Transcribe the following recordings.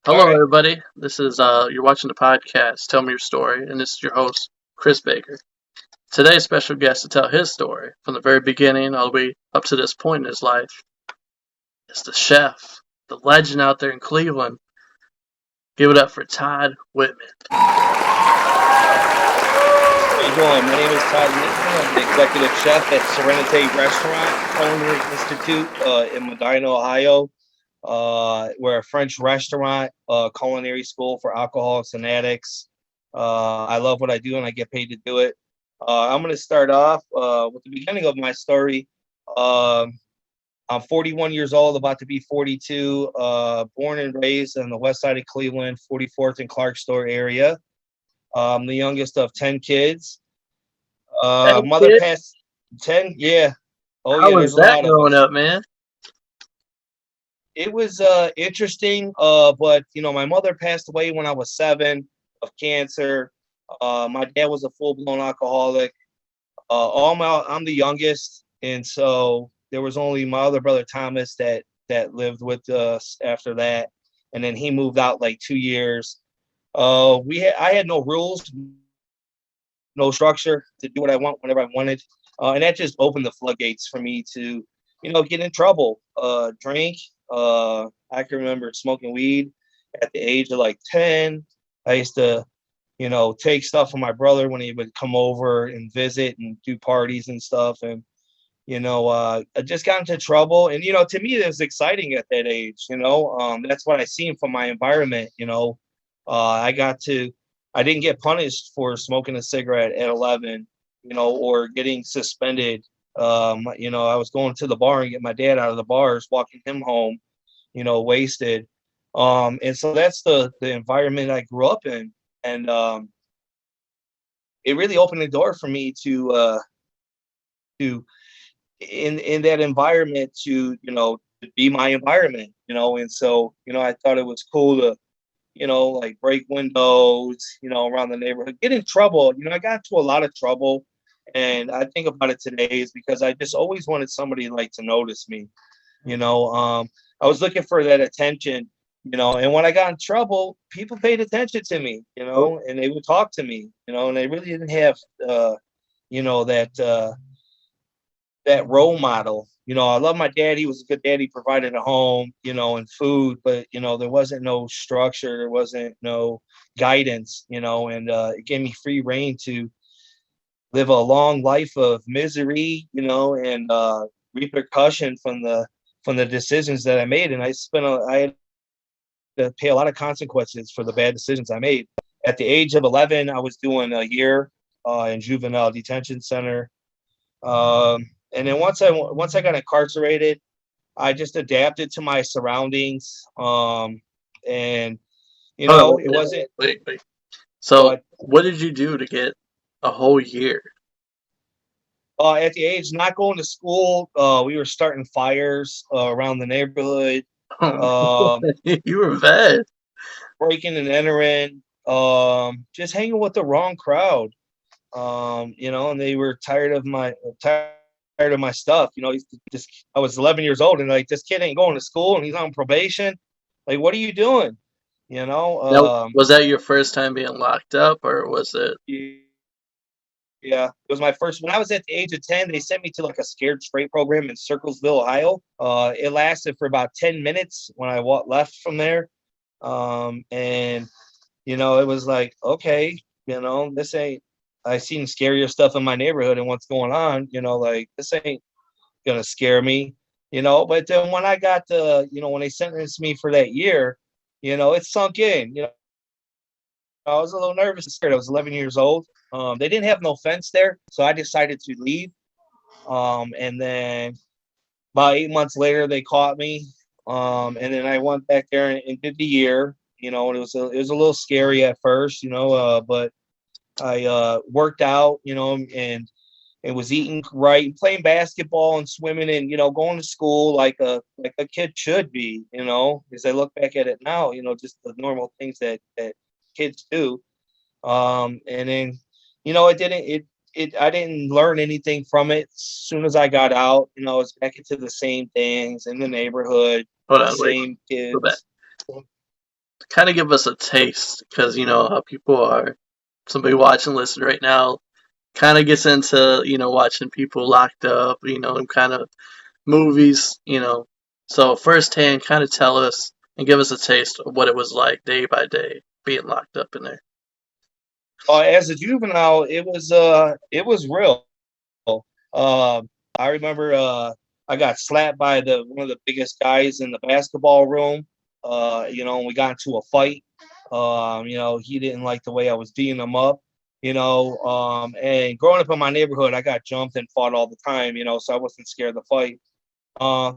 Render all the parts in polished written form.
All Hello, right. everybody. This is you're watching the podcast. Tell me your story, and this is your host, Chris Baker. Today's special guest to tell his story from the very beginning all the way up to this point in his life is the chef, the legend out there in Cleveland. Give it up for Todd Whitman. How you doing? My name is Todd Whitman. I'm the executive chef at Serenity Restaurant Culinary Institute in Medina, Ohio. We're a French restaurant, culinary school for alcoholics and addicts. I love what I do and I get paid to do it. I'm going to start off with the beginning of my story. Um I'm 41 years old, about to be 42. Born and raised on the west side of Cleveland, 44th and Clark Store area. I'm the youngest of 10 kids. Hey, Mother kid. passed 10. Yeah. Oh, How yeah, was there's a that lot of growing us. up, man? It was interesting, but my mother passed away when I was 7 of cancer. My dad was a full-blown alcoholic. I'm the youngest, and so there was only my other brother Thomas that lived with us after that, and then he moved out like 2 years. I had no rules, no structure to do what I want whenever I wanted, and that just opened the floodgates for me to, get in trouble, drink. I can remember smoking weed at the age of like 10. I used to, take stuff from my brother when he would come over and visit and do parties and stuff. And, I just got into trouble. And, to me, it was exciting at that age. That's what I seen from my environment. I got to, I didn't get punished for smoking a cigarette at 11, or getting suspended. I was going to the bar and get my dad out of the bars, walking him home, wasted. And so that's the environment I grew up in. And it really opened the door for me to in that environment to be my environment, and so, I thought it was cool to, like break windows, around the neighborhood, get in trouble. I got into a lot of trouble. And I think about it today is because I just always wanted somebody like to notice me. You know, I was looking for that attention, and when I got in trouble, people paid attention to me, and they would talk to me, and they really didn't have, you know, that, uh, that role model. I love my dad. He was a good dad. He provided a home, and food, but, there wasn't no structure. There wasn't no guidance, and it gave me free reign to live a long life of misery, and repercussion from the decisions that I made. And I had to pay a lot of consequences for the bad decisions I made. At the age of 11, I was doing a year in juvenile detention center. And then once I got incarcerated, I just adapted to my surroundings. And Hold on, it wasn't. wait. Go So, ahead. what did you do to get a whole year? At the age not going to school, we were starting fires around the neighborhood, um, You were bad. breaking and entering, just hanging with the wrong crowd. And they were tired of my stuff. I was 11 years old, and like, this kid ain't going to school, and he's on probation. Like, what are you doing? You know, Now, um, was that your first time being locked up, or was it? yeah, it was my first. When I was at the age of 10, they sent me to like a scared straight program in Circlesville, Ohio. It lasted for about 10 minutes when I left from there. And it was like, okay, this ain't. I seen scarier stuff in my neighborhood and what's going on. Like, this ain't gonna scare me. But then when I got when they sentenced me for that year, it sunk in. I was a little nervous and scared. I was 11 years old. They didn't have no fence there, so I decided to leave. And then about 8 months later, they caught me. And then I went back there and did the year. And it was a little scary at first, but I worked out, and was eating right, playing basketball and swimming, and going to school like a kid should be. As I look back at it now, just the normal things that kids do. And then, it didn't it I didn't learn anything from it. As soon as I got out, I was back into the same things in the neighborhood, Hold the on, wait. same Go back. kids. kind of give us a taste, because you know how people are. Somebody watching, listening right now, kind of gets into watching people locked up, and kind of movies, So firsthand, kind of tell us and give us a taste of what it was like day by day being locked up in there. As a juvenile, it was real. I remember I got slapped by the one of the biggest guys in the basketball room. And we got into a fight. He didn't like the way I was beating him up. And growing up in my neighborhood, I got jumped and fought all the time. So I wasn't scared to fight. Uh,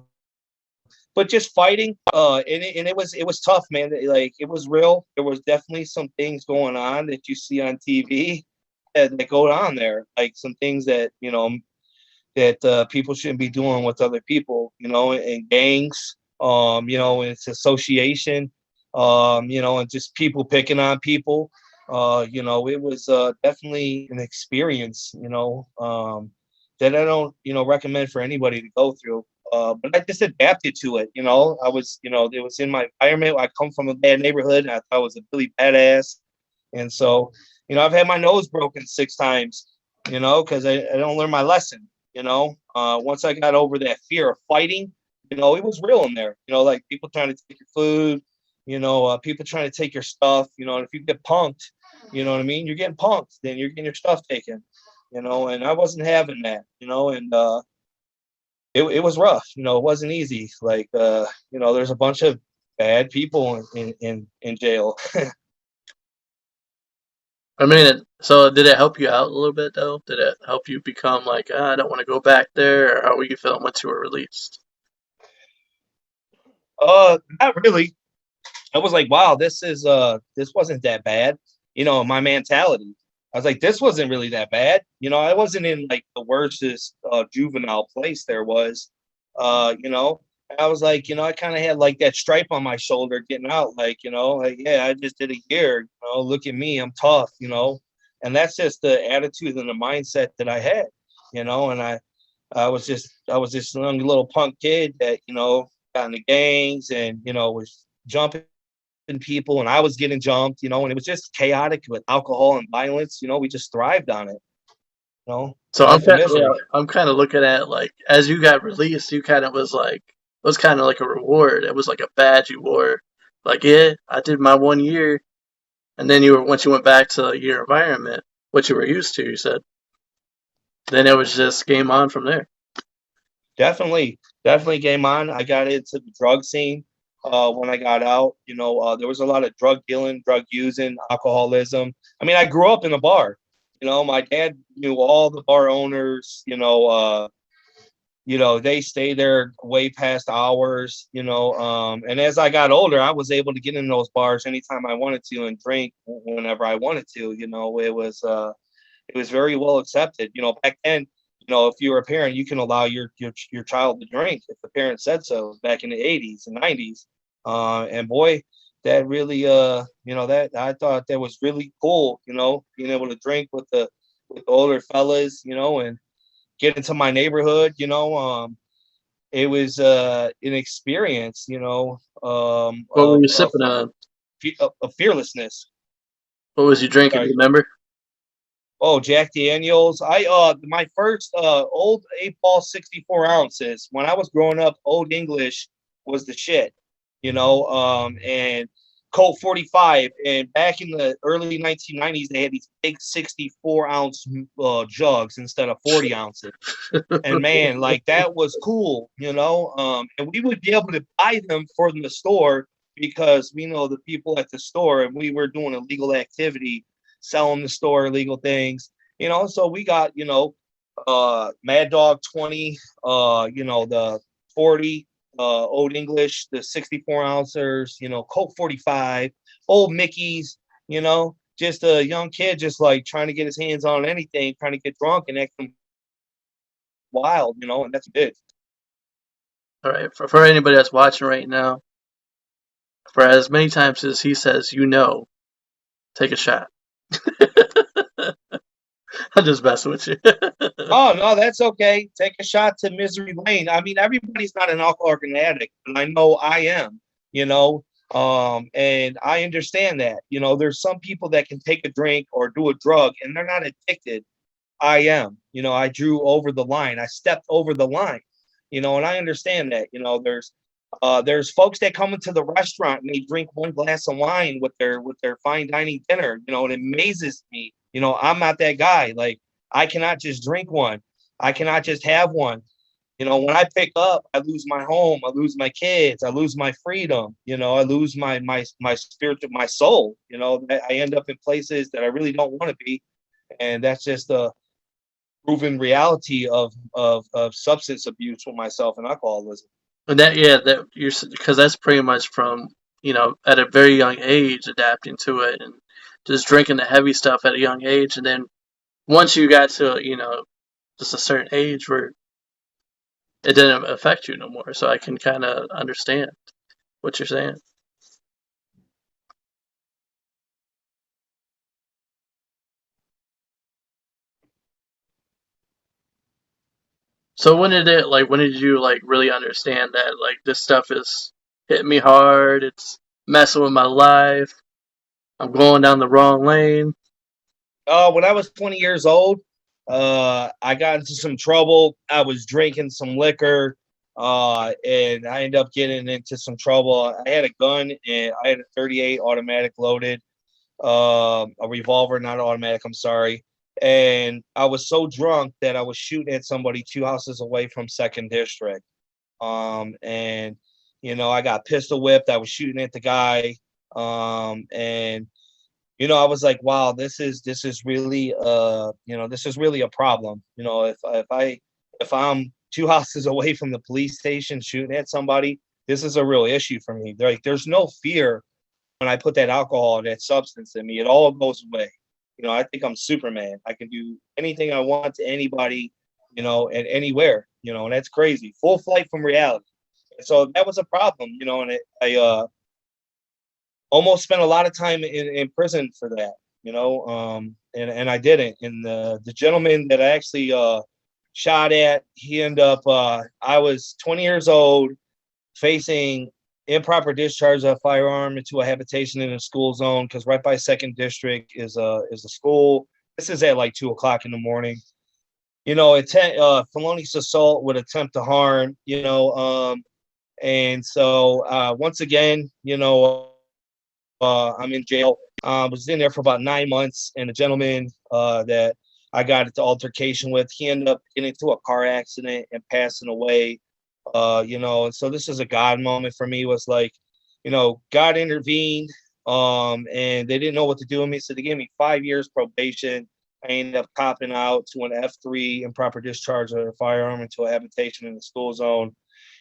but just fighting, and it was tough, man. Like it was real. There was definitely some things going on that you see on TV that go on there, like some things that that people shouldn't be doing with other people, and gangs, and it's association, and just people picking on people. It was definitely an experience, that I don't, recommend for anybody to go through. But I just adapted to it. I was, it was in my environment. I come from a bad neighborhood, and I thought I was a really badass. And so, I've had my nose broken 6 times, because I don't learn my lesson. Once I got over that fear of fighting, it was real in there. Like people trying to take your food, people trying to take your stuff. And if you get punked, you know what I mean. You're getting punked, then you're getting your stuff taken. And I wasn't having that. And it was rough. It wasn't easy. Like there's a bunch of bad people in jail. I mean, so did it help you out a little bit though? Did it help you become like, I don't want to go back there? Or how were you feeling once you were released? Not really. I was like, wow, this wasn't that bad. My mentality. I was like, this wasn't really that bad. I wasn't in like the worstest juvenile place there was. Uh, you know, I was like, I kind of had like that stripe on my shoulder getting out, like, yeah, I just did a year. Look at me, I'm tough. And that's just the attitude and the mindset that I had. And I was this young little punk kid that got in the gangs and was jumping people, and I was getting jumped, and it was just chaotic with alcohol and violence. We just thrived on it, So life of misery. I'm kind of looking at like as you got released, you kind of was like it was kind of like a reward. It was like a badge you wore. Like, yeah, I did my 1 year, and then you were once you went back to your environment, what you were used to. You said then it was just game on from there. Definitely game on. I got into the drug scene when I got out. There was a lot of drug dealing, drug using, alcoholism. I mean, I grew up in a bar. My dad knew all the bar owners. They stay there way past hours. And as I got older, I was able to get in those bars anytime I wanted to and drink whenever I wanted to. It was very well accepted. Back then, if you were a parent, you can allow your child to drink if the parent said so. Back in the 80s and 90s, and boy, that really, that I thought that was really cool. Being able to drink with the older fellas, and get into my neighborhood. It was an experience. What were you sipping on? Of fearlessness. What was you drinking? Sorry. Remember? Oh, Jack Daniels. My first old 8 ball 64 ounces. When I was growing up, Old English was the shit, and Colt 45. And back in the early 1990s, they had these big 64-ounce jugs instead of 40 ounces. And man, like that was cool, and we would be able to buy them from the store because we know the people at the store and we were doing illegal activity, selling the store illegal things, so we got, Mad Dog 20, the 40, Old English, the 64 ounces, Colt 45, old Mickey's, just a young kid, just like trying to get his hands on anything, trying to get drunk and acting wild, and that's it. All right. For anybody that's watching right now, for as many times as he says, take a shot. I'm just messing with you. Oh no, that's okay. Take a shot to misery lane. I mean, everybody's not an alcoholic and addict, but I know I am. You know, And I understand that, there's some people that can take a drink or do a drug and they're not addicted. I am, I drew over the line. I stepped over the line, and I understand that, there's folks that come into the restaurant and they drink one glass of wine with their fine dining dinner, and it amazes me. I'm not that guy. Like, I cannot just drink one. I cannot just have one. When I pick up, I lose my home, I lose my kids, I lose my freedom, I lose my spirit, my soul. I end up in places that I really don't want to be. And that's just a proven reality of substance abuse with myself and alcoholism. And that, yeah, that you're because that's pretty much from at a very young age adapting to it and just drinking the heavy stuff at a young age, and then once you got to just a certain age where it didn't affect you no more. So I can kind of understand what you're saying. So when did you like really understand that like this stuff is hitting me hard, it's messing with my life, I'm going down the wrong lane? When I was 20 years old, I got into some trouble. I was drinking some liquor, and I ended up getting into some trouble. I had a gun and I had a 38 automatic loaded, a revolver, not automatic. I'm sorry. And I was so drunk that I was shooting at somebody 2 houses away from Second District. And I got pistol whipped. I was shooting at the guy. And I was like, wow, this is really this is really a problem. If I'm 2 houses away from the police station shooting at somebody, this is a real issue for me. Like, there's no fear when I put that alcohol, that substance in me. It all goes away. I think I'm Superman. I can do anything I want to anybody, and anywhere, and that's crazy. Full flight from reality. And so that was a problem, and I almost spent a lot of time in prison for that, and I didn't. And the gentleman that I actually shot at, he ended up, I was 20 years old, facing improper discharge of a firearm into a habitation in a school zone, because right by Second District is a school. This is at like 2 o'clock in the morning. Felonious assault with attempt to harm. And so once again, I'm in jail. Was in there for about 9 months, and the gentleman that I got into altercation with, he ended up getting into a car accident and passing away. And so this is a God moment for me. Was like, God intervened, and they didn't know what to do with me, so they gave me 5 years probation. I ended up copping out to an F3, improper discharge of a firearm into a habitation in the school zone.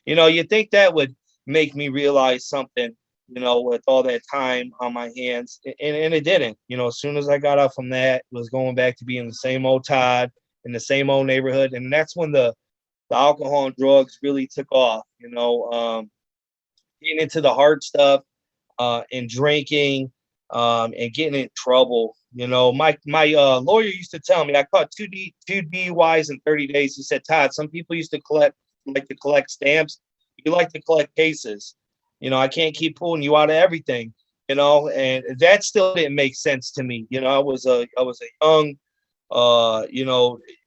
You think that would make me realize something, with all that time on my hands, and it didn't. As soon as I got out from that, it was going back to being the same old Todd in the same old neighborhood, and that's when the alcohol and drugs really took off. Getting into the hard stuff, and drinking, and getting in trouble. My lawyer used to tell me I caught two DUIs in 30 days. He said, Todd, some people used to collect stamps. You like to collect cases. I can't keep pulling you out of everything. And that still didn't make sense to me. I was a young,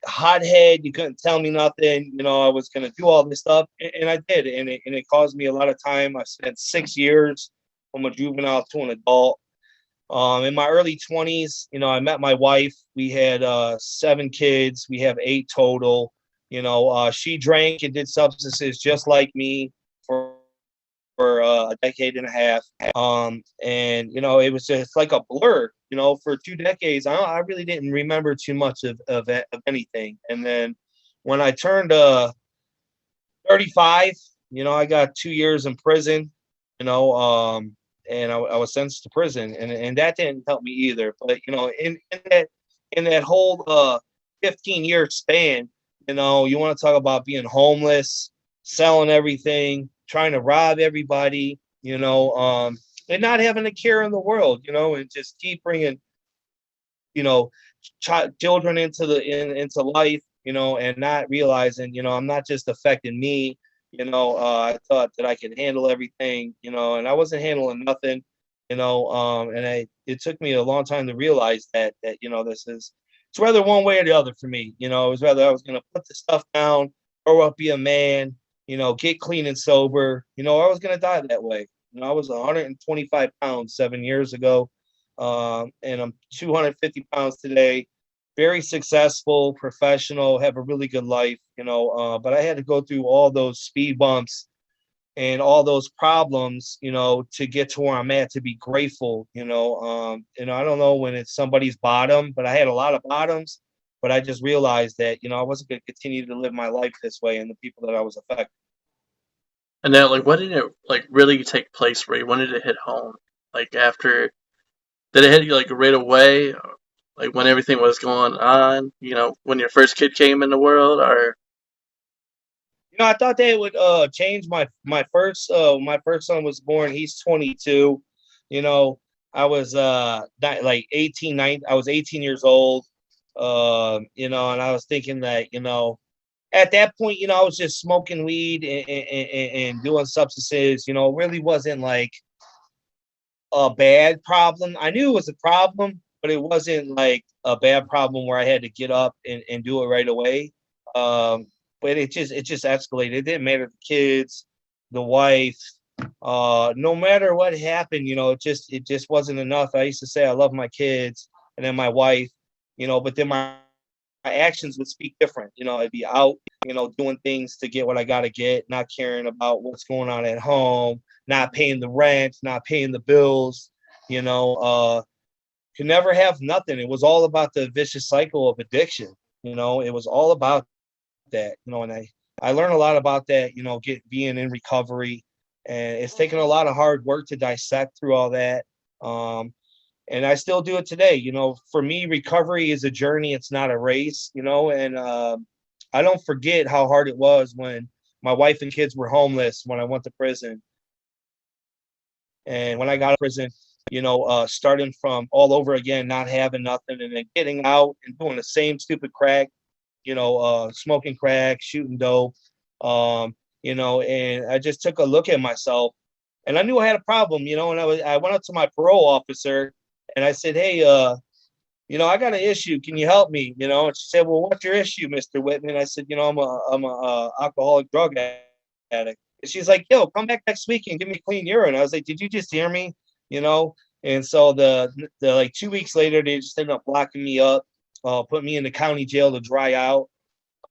hothead. You couldn't tell me nothing. I was gonna do all this stuff, and I did, and it caused me a lot of time. I spent 6 years from a juvenile to an adult. In my early 20s, I met my wife. We had 7 kids. We have 8 total. She drank and did substances just like me for a decade and a half. And it was just like a blur. For 2 decades, I really didn't remember too much of anything. And then when I turned 35, I got 2 years in prison. And I was sentenced to prison, and that didn't help me either. But in that whole 15-year span, you want to talk about being homeless, selling everything, trying to rob everybody, and not having a care in the world, and just keep bringing, you know, children into life, and not realizing, I'm not just affecting me, I thought that I could handle everything, and I wasn't handling nothing, it took me a long time to realize that it's whether one way or the other for me. It was whether I was going to put the stuff down, grow up, be a man, get clean and sober. I was going to die that way. I was 125 pounds 7 years ago, and I'm 250 pounds today. Very successful, professional, have a really good life, but I had to go through all those speed bumps and all those problems, to get to where I'm at, to be grateful, I don't know when it's somebody's bottom, but I had a lot of bottoms, but I just realized that, I wasn't going to continue to live my life this way and the people that I was affecting. And now, like, when did it like really take place for you? When did it hit home? Like after, did it hit you like right away? Like when everything was going on? When your first kid came in the world, or I thought they would change my first son was born. He's 22. You know, I was like 18, 19, I was 18 years old. And I was thinking that, at that point, I was just smoking weed and doing substances, it really wasn't like a bad problem. I knew it was a problem, but it wasn't like a bad problem where I had to get up and do it right away. But it just escalated. It didn't matter the kids, the wife, no matter what happened, it just wasn't enough. I used to say I love my kids and then my wife, but then my actions would speak different. I'd be out, doing things to get what I gotta get, not caring about what's going on at home, not paying the rent, not paying the bills, you know, uh, could never have nothing. It was all about the vicious cycle of addiction. It was all about that, and I learned a lot about that, being in recovery, and it's taken a lot of hard work to dissect through all that. And I still do it today. For me, recovery is a journey. It's not a race, and I don't forget how hard it was when my wife and kids were homeless when I went to prison. And when I got out of prison, starting from all over again, not having nothing, and then getting out and doing the same stupid crack, smoking crack, shooting dope, and I just took a look at myself and I knew I had a problem, and I went up to my parole officer and I said, hey, I got an issue. Can you help me? And she said, well, what's your issue, Mr. Whitman? I said, I'm a alcoholic drug addict. And she's like, yo, come back next week and give me clean urine. I was like, did you just hear me? You know? And so the like 2 weeks later, they just ended up locking me up, put me in the county jail to dry out.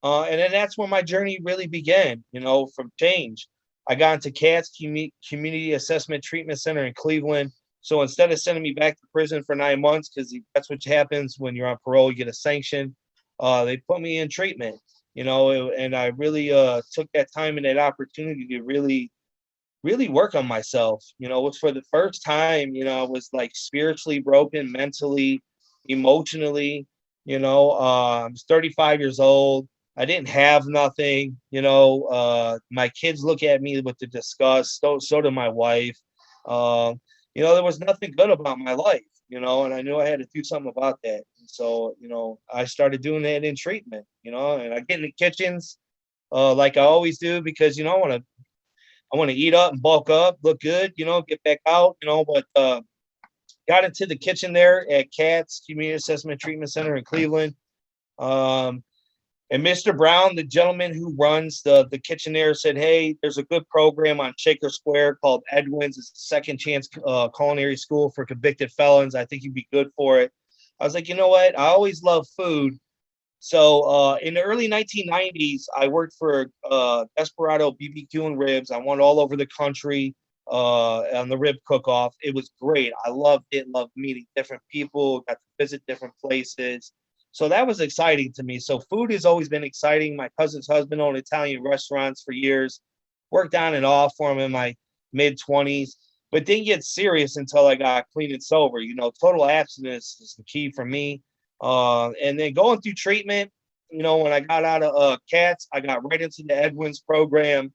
And then that's where my journey really began, from change. I got into CATS Community Assessment Treatment Center in Cleveland. So instead of sending me back to prison for 9 months, because that's what happens when you're on parole, you get a sanction. They put me in treatment, and I really took that time and that opportunity to really, really work on myself. It was for the first time, I was like spiritually broken, mentally, emotionally. I was 35 years old. I didn't have nothing. My kids look at me with the disgust. So did my wife. Uh, there was nothing good about my life, and I knew I had to do something about that. And so, I started doing that in treatment, and I get in the kitchens, like I always do, because, I want to eat up and bulk up, look good, get back out, but, got into the kitchen there at CATS Community Assessment Treatment Center in Cleveland. Um, and Mr. Brown, the gentleman who runs the kitchen there, said, hey, there's a good program on Shaker Square called Edwin's. It's a second chance culinary school for convicted felons. I think you'd be good for it. I was like, you know what? I always love food. So in the early 1990s, I worked for Desperado BBQ and ribs. I went all over the country on the rib cook-off. It was great. I loved it, loved meeting different people, got to visit different places. So that was exciting to me. So food has always been exciting. My cousin's husband owned Italian restaurants for years, worked on and off for him in my mid 20s, but didn't get serious until I got clean and sober. Total abstinence is the key for me. And then going through treatment, when I got out of CATS, I got right into the Edwin's program.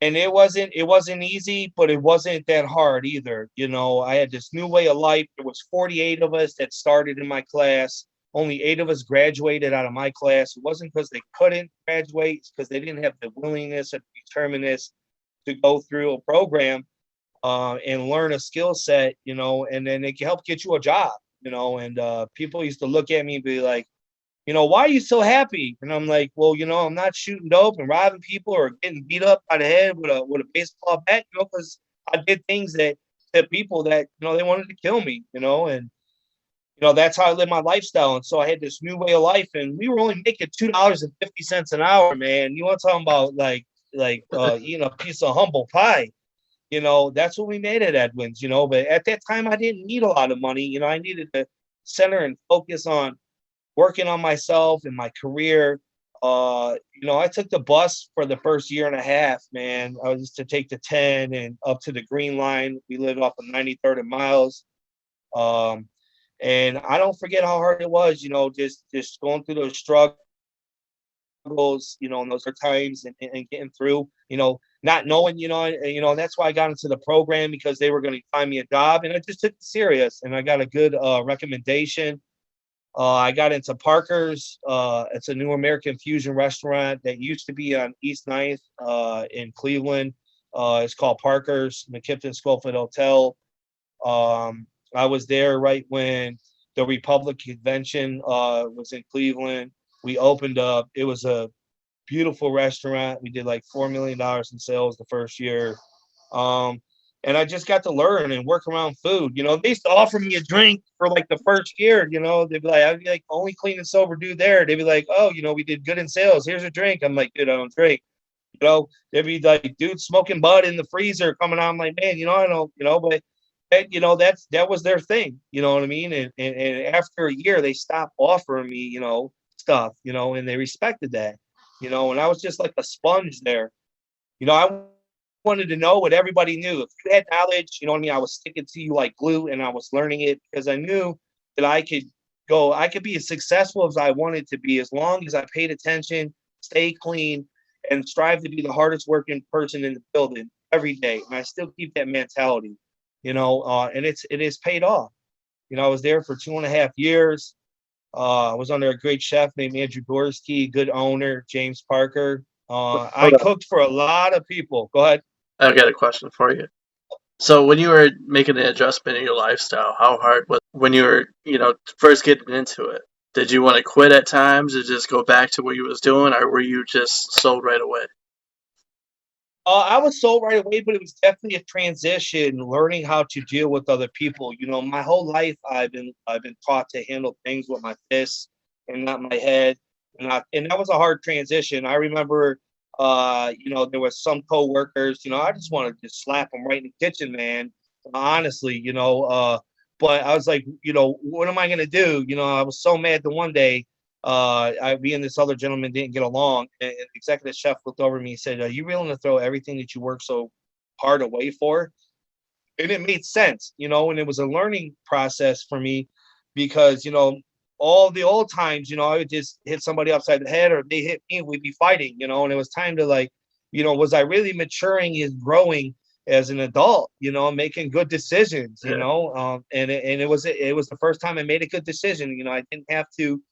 And it wasn't easy, but it wasn't that hard either. I had this new way of life. There was 48 of us that started in my class. only 8 of us graduated out of my class. It wasn't because they couldn't graduate, it's because they didn't have the willingness or determinedness to go through a program and learn a skill set, and then it can help get you a job, and people used to look at me and be like, why are you so happy? And I'm like, well, I'm not shooting dope and robbing people or getting beat up by the head with a baseball bat, because I did things that to people that, they wanted to kill me, and that's how I live my lifestyle. And so I had this new way of life, and we were only making $2.50 an hour, man. You want to talk about eating a piece of humble pie. That's what we made at Edwin's, but at that time I didn't need a lot of money. I needed to center and focus on working on myself and my career. I took the bus for the first year and a half, man. I used to take the 10 and up to the Green Line. We lived off of 93rd and Miles. And I don't forget how hard it was, just going through those struggles, and those are times and getting through, not knowing, and that's why I got into the program, because they were going to find me a job, and I just took it serious, and I got a good recommendation. I got into Parker's. It's a new American fusion restaurant that used to be on East 9th in Cleveland. It's called Parker's, McKipton Schofield Hotel. I was there right when the Republic Convention was in Cleveland. We opened up. It was a beautiful restaurant. We did like $4 million in sales the first year. And I just got to learn and work around food. They used to offer me a drink for like the first year. They'd be like, I'd be like, only clean and sober dude there. They'd be like, oh, we did good in sales. Here's a drink. I'm like, dude, I don't drink. They'd be like, dude, smoking bud in the freezer coming out. I'm like, man, I don't, but that was their thing. You know what I mean? And after a year, they stopped offering me, stuff, and they respected that, and I was just like a sponge there. I wanted to know what everybody knew. If you had knowledge, you know what I mean, I was sticking to you like glue, and I was learning it because I knew that I could be as successful as I wanted to be as long as I paid attention, stay clean, and strive to be the hardest working person in the building every day. And I still keep that mentality, and it is paid off. I was there for 2.5 years. I was under a great chef named Andrew Gorski, good owner, James Parker. I cooked for a lot of people. Go ahead. I've got a question for you. So when you were making an adjustment in your lifestyle, how hard was when you were, first getting into it? Did you want to quit at times or just go back to what you was doing, or were you just sold right away? I was sold right away, but it was definitely a transition, learning how to deal with other people. My whole life I've been taught to handle things with my fists and not my head, and that was a hard transition. I remember, there was some coworkers, I just wanted to slap them right in the kitchen, man. Honestly, but I was like, what am I gonna do? I was so mad the one day. Me and this other gentleman didn't get along, and the executive chef looked over at me and said, are you willing to throw everything that you work so hard away for? And it made sense, and it was a learning process for me because, all the old times, I would just hit somebody upside the head or they hit me and we'd be fighting, and it was time to was I really maturing and growing as an adult, making good decisions, and it was the first time I made a good decision. I didn't have to,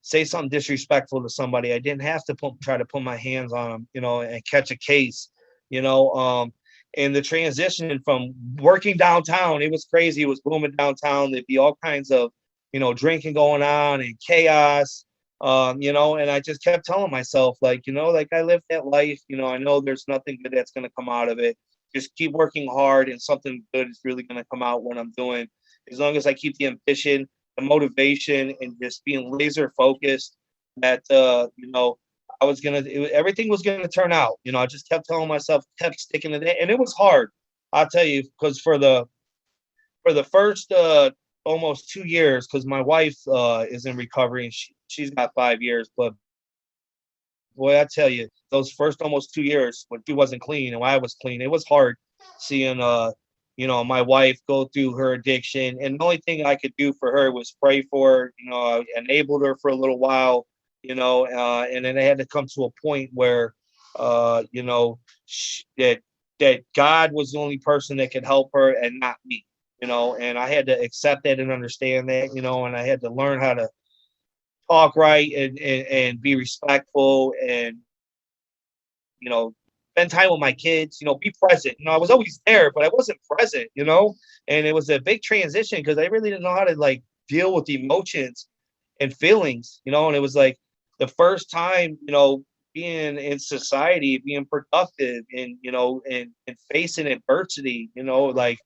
say something disrespectful to somebody. I didn't have to try to put my hands on them, and catch a case, and the transition from working downtown, it was crazy. It was booming downtown. There'd be all kinds of, drinking going on and chaos, and I just kept telling myself, like I lived that life, I know there's nothing good that's going to come out of it. Just keep working hard and something good is really going to come out what I'm doing. As long as I keep the ambition, the motivation, and just being laser focused that, everything was going to turn out. I just kept telling myself, kept sticking to that. And it was hard. I'll tell you, because for the first, almost 2 years, because my wife is in recovery and she's got 5 years, but boy, I tell you, those first almost 2 years when she wasn't clean and when I was clean, it was hard seeing my wife go through her addiction. And the only thing I could do for her was pray for her. I enabled her for a little while, and then I had to come to a point where that God was the only person that could help her and not me. And I had to accept that and understand that, and I had to learn how to talk right and be respectful and, you know, spend time with my kids, you know, be present. You know, I was always there, but I wasn't present, you know, and it was a big transition because I really didn't know how to like deal with emotions and feelings, you know, and it was like the first time, you know, being in society, being productive and, you know, and facing adversity, you know, like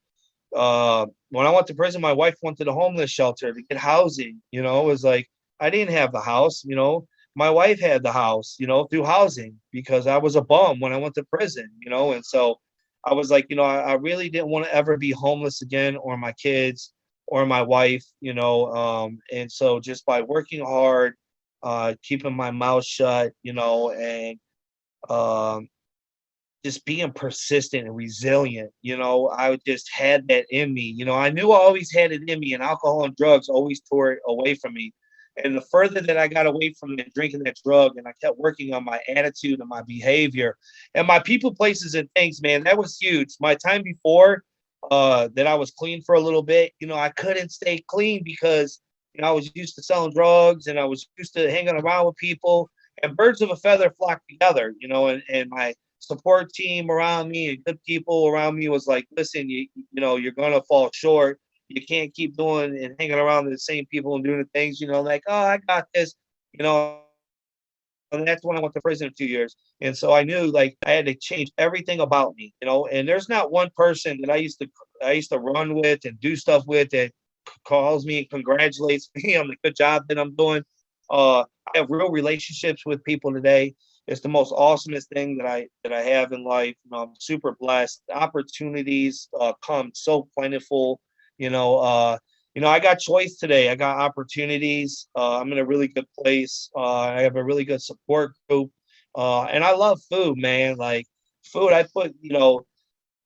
when I went to prison, my wife went to the homeless shelter to get housing. You know, it was like I didn't have the house. You know, my wife had the house. You know, through housing because I was a bum when I went to prison. You know, and so I was like, you know, I really didn't want to ever be homeless again, or my kids, or my wife. You know, and so just by working hard, keeping my mouth shut, you know, and um, just being persistent and resilient. You know, I just had that in me. You know, I knew I always had it in me, and alcohol and drugs always tore it away from me. And the further that I got away from the drinking that drug, and I kept working on my attitude and my behavior and my people, places, and things, man, that was huge. My time before that I was clean for a little bit, you know, I couldn't stay clean because, you know, I was used to selling drugs and I was used to hanging around with people and birds of a feather flock together, you know, and my support team around me and good people around me was like, listen, you know, you're gonna fall short. You can't keep doing and hanging around the same people and doing the things, you know, like, oh, I got this, you know. And that's when I went to prison 2 years. And so I knew like I had to change everything about me, you know. And there's not one person that I used to run with and do stuff with that calls me and congratulates me on the good job that I'm doing. I have real relationships with people today. It's the most awesomest thing that I have in life. You know, I'm super blessed. Opportunities come so plentiful. You know, I got choice today. I got opportunities. I'm in a really good place. I have a really good support group, and I love food, man. Like food, I put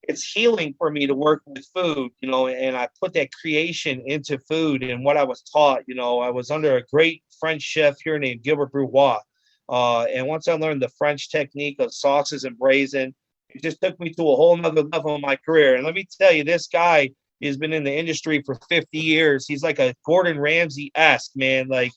it's healing for me to work with food, you know, and I put that creation into food and what I was taught. You know, I was under a great French chef here named Gilbert Brunois. And once I learned the French technique of sauces and braising, it just took me to a whole nother level in my career. And let me tell you, this guy has been in the industry for 50 years. He's like a Gordon Ramsay-esque, man. Like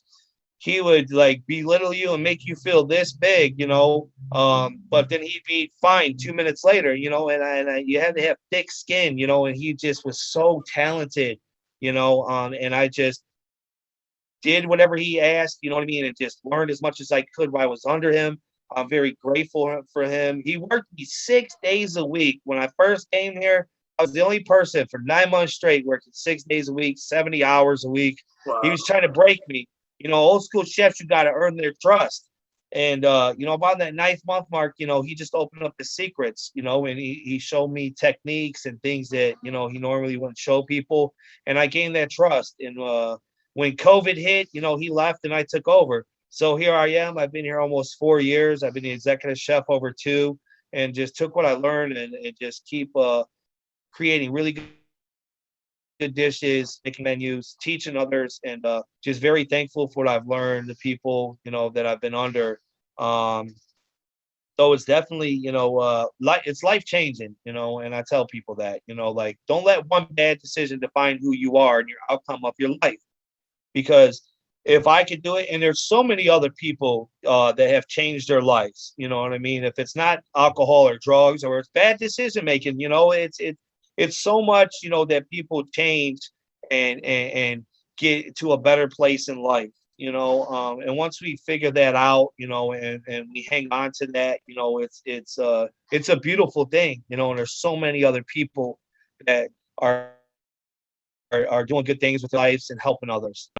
he would like belittle you and make you feel this big, you know. But then he'd be fine 2 minutes later, you know. And you had to have thick skin, you know. And he just was so talented, you know. And I just did whatever he asked, you know what I mean, and just learned as much as I could while I was under him. I'm very grateful for him. He worked me 6 days a week. When I first came here, I was the only person for 9 months straight working 6 days a week, 70 hours a week. He Wow. was trying to break me. You know, old school chefs, you got to earn their trust. And, you know, about that ninth month mark, you know, he just opened up the secrets, you know, and he showed me techniques and things that, you know, he normally wouldn't show people. And I gained that trust. And when COVID hit, you know, he left and I took over. So here I am. I've been here almost 4 years. I've been the executive chef over two, and just took what I learned and just keep creating really good dishes, making menus, teaching others, and just very thankful for what I've learned, the people, you know, that I've been under. Um, so it's definitely, you know, it's life changing, you know, and I tell people that, you know, like don't let one bad decision define who you are and your outcome of your life. Because if I could do it, and there's so many other people that have changed their lives, you know what I mean? If it's not alcohol or drugs or it's bad decision making, you know, it's so much, you know, that people change and get to a better place in life, you know. And once we figure that out, you know, and we hang on to that, you know, it's a beautiful thing, you know. And there's so many other people that are doing good things with their lives and helping others.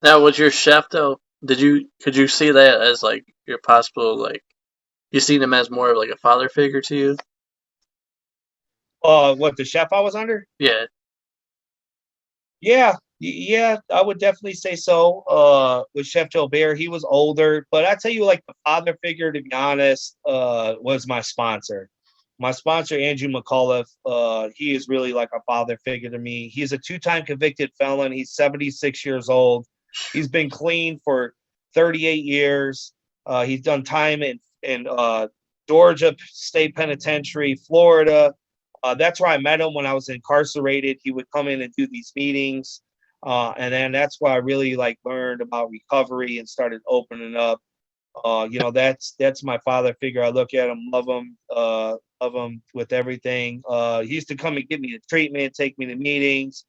Now, was your chef though? Could you see that as like your possible like you seen him as more of like a father figure to you? What, the chef I was under? Yeah. Yeah, yeah, I would definitely say so. With Chef Gilbert, he was older, but I tell you, like the father figure, to be honest, was my sponsor. My sponsor, Andrew McAuliffe, he is really like a father figure to me. He's a two-time convicted felon. He's 76 years old. He's been clean for 38 years. He's done time in Georgia State Penitentiary, Florida. That's where I met him when I was incarcerated. He would come in and do these meetings. And then that's why I really like learned about recovery and started opening up. That's my father figure. I look at him, love him with everything. He used to come and give me the treatment, take me to meetings,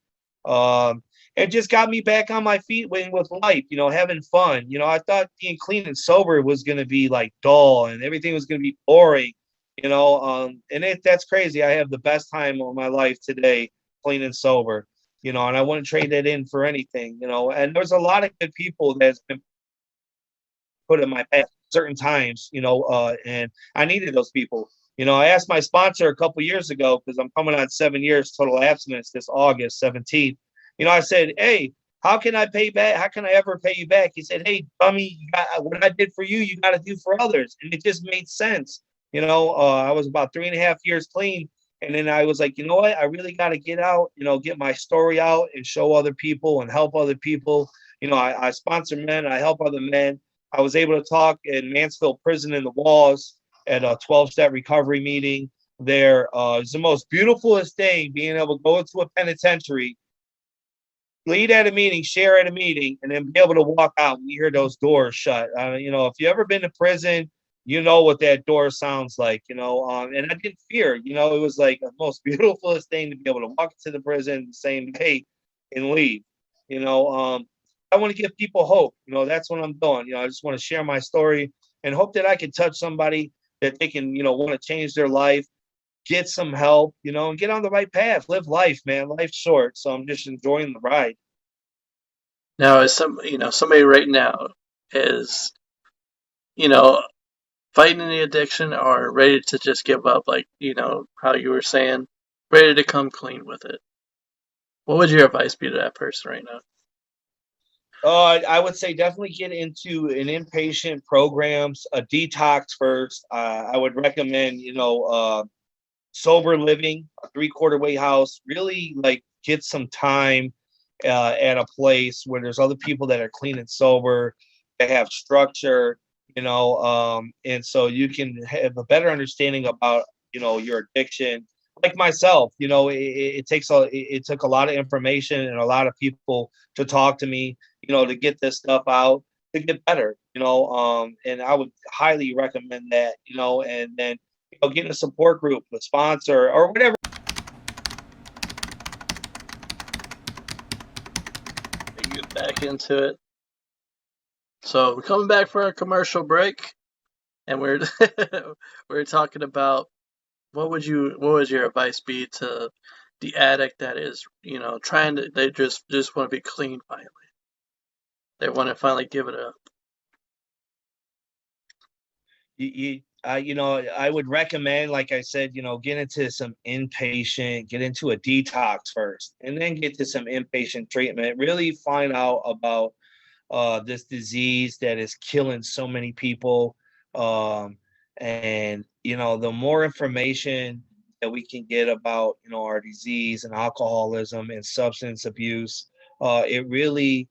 and just got me back on my feet with life. Having fun. I thought being clean and sober was gonna be like dull and everything was gonna be boring. And that's crazy. I have the best time of my life today, clean and sober. And I wouldn't trade that in for anything. And there's a lot of good people that's been put in my path certain times, and I needed those people. I asked my sponsor a couple years ago because I'm coming on 7 years total abstinence this August 17th. I said, "Hey, how can I pay back? How can I ever pay you back?" He said, "Hey, dummy, what I did for you, you got to do for others," and it just made sense. I was about 3.5 years clean, and then I was like, you know what? I really got to get out, get my story out and show other people and help other people. I sponsor men, I help other men. I was able to talk in Mansfield Prison in the walls at a 12-step recovery meeting there. It's the most beautifulest thing being able to go into a penitentiary, lead at a meeting, share at a meeting, and then be able to walk out when you hear those doors shut. If you ever been to prison, you know what that door sounds like, and I didn't fear, it was like the most beautifulest thing to be able to walk into the prison the same day and leave, you know. I want to give people hope, that's what I'm doing. I just want to share my story and hope that I can touch somebody that they can, want to change their life, get some help, and get on the right path, live life, man. Life's short. So I'm just enjoying the ride. Now, as somebody right now is, you know, fighting the addiction or ready to just give up, like, how you were saying, ready to come clean with it. What would your advice be to that person right now? I would say definitely get into an inpatient programs, a detox first. I would recommend, sober living, a 3/4 way house. Really like get some time at a place where there's other people that are clean and sober, that have structure, and so you can have a better understanding about, your addiction. Like myself, it took a lot of information and a lot of people to talk to me, to get this stuff out, to get better, and I would highly recommend that, and then, get a support group, a sponsor, or whatever. Get back into it. So we're coming back for a commercial break, and we're talking about what would your advice be to the addict that is, trying to, they just want to be clean finally. They want to finally give it up. I would recommend, like I said, get into some inpatient, get into a detox first, and then get to some inpatient treatment. Really find out about this disease that is killing so many people. And the more information that we can get about, our disease and alcoholism and substance abuse, it really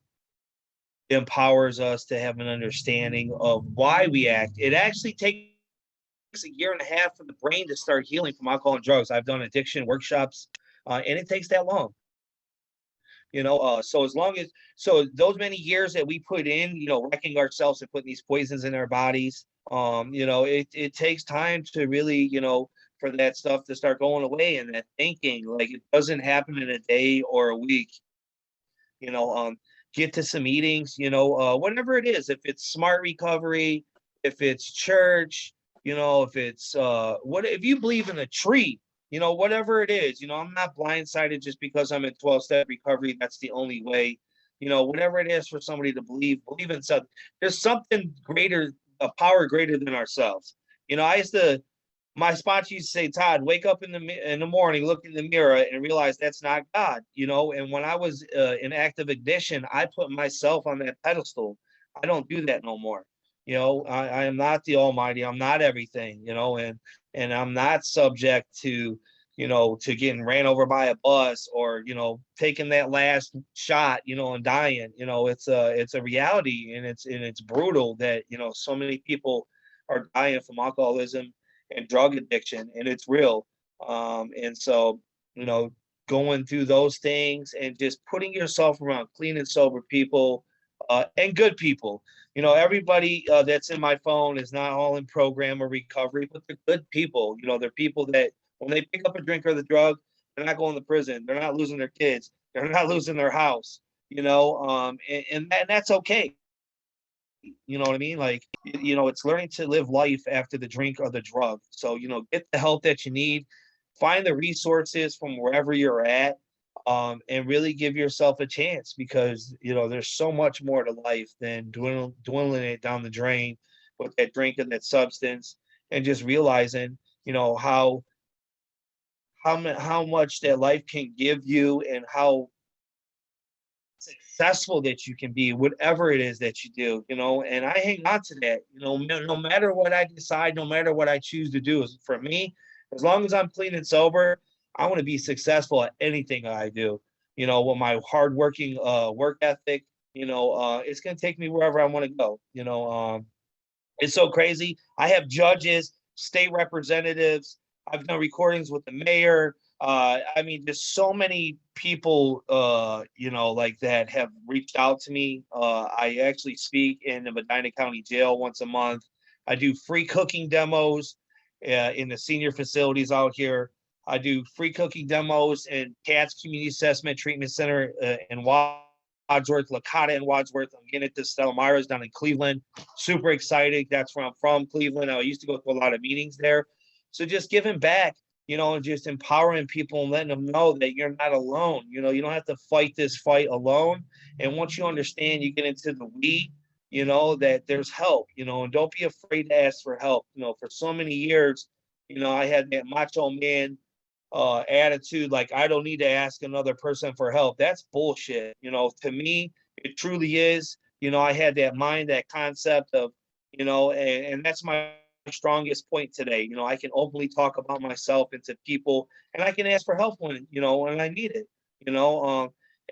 empowers us to have an understanding of why we act. It actually takes a year and a half for the brain to start healing from alcohol and drugs. I've done addiction workshops, and it takes that long. So those many years that we put in, wrecking ourselves and putting these poisons in our bodies, it takes time to really, for that stuff to start going away, and that thinking, like, it doesn't happen in a day or a week. you know, um, get to some meetings, whatever it is, if it's smart recovery, if it's church, if it's what if you believe in a tree, whatever it is, I'm not blindsided just because I'm in 12-step recovery. That's the only way, whatever it is for somebody to believe in something. There's something greater, a power greater than ourselves. I used to my sponsor used to say, Todd, wake up in the morning, look in the mirror, and realize that's not God. And when I was in active addiction, I put myself on that pedestal. I don't do that no more. I am not the Almighty. I'm not everything. And I'm not subject to to getting ran over by a bus or taking that last shot, and dying. It's a reality, and it's brutal that so many people are dying from alcoholism and drug addiction, and it's real. And so, you know, going through those things and just putting yourself around clean and sober people and good people. Everybody that's in my phone is not all in program or recovery, but they're good people. They're people that when they pick up a drink or the drug, they're not going to prison. They're not losing their kids. They're not losing their house. And that's okay. You know what I mean? Like, it's learning to live life after the drink or the drug. So, get the help that you need, find the resources from wherever you're at, and really give yourself a chance because, there's so much more to life than dwindling it down the drain with that drink and that substance and just realizing, how much that life can give you and how successful that you can be, whatever it is that you do, and I hang on to that, no matter what I decide, no matter what I choose to do. For me, as long as I'm clean and sober, I want to be successful at anything I do, with my hardworking work ethic, it's going to take me wherever I want to go, it's so crazy. I have judges, state representatives. I've done recordings with the mayor. I mean, there's so many people, like that have reached out to me. I actually speak in the Medina County Jail once a month. I do free cooking demos in the senior facilities out here. I do free cooking demos in CATS Community Assessment Treatment Center in Wadsworth, Lakota in Wadsworth. I'm getting it to Stella Myra's down in Cleveland. Super excited. That's where I'm from, Cleveland. I used to go to a lot of meetings there. So just giving back, and just empowering people and letting them know that you're not alone. You don't have to fight this fight alone. And once you understand, you get into the we, that there's help, and don't be afraid to ask for help. For so many years, I had that macho man attitude, like I don't need to ask another person for help. That's bullshit. To me, it truly is. I had that mind, that concept of, and that's my strongest point today. I can openly talk about myself and to people, and I can ask for help when I need it.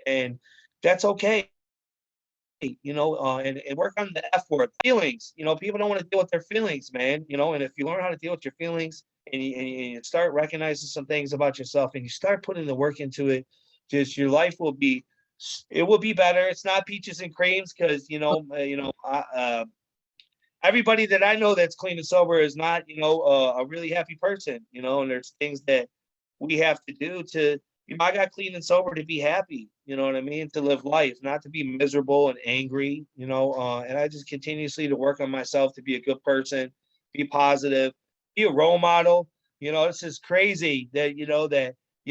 And that's okay. And work on the F word, feelings. People don't want to deal with their feelings, man. And if you learn how to deal with your feelings and you start recognizing some things about yourself and you start putting the work into it, just your life it will be better. It's not peaches and creams because everybody that I know that's clean and sober is not, a really happy person, and there's things that we have to do to, I got clean and sober to be happy, you know what I mean? To live life, not to be miserable and angry, and I just continuously to work on myself to be a good person, be positive, be a role model. This is crazy that,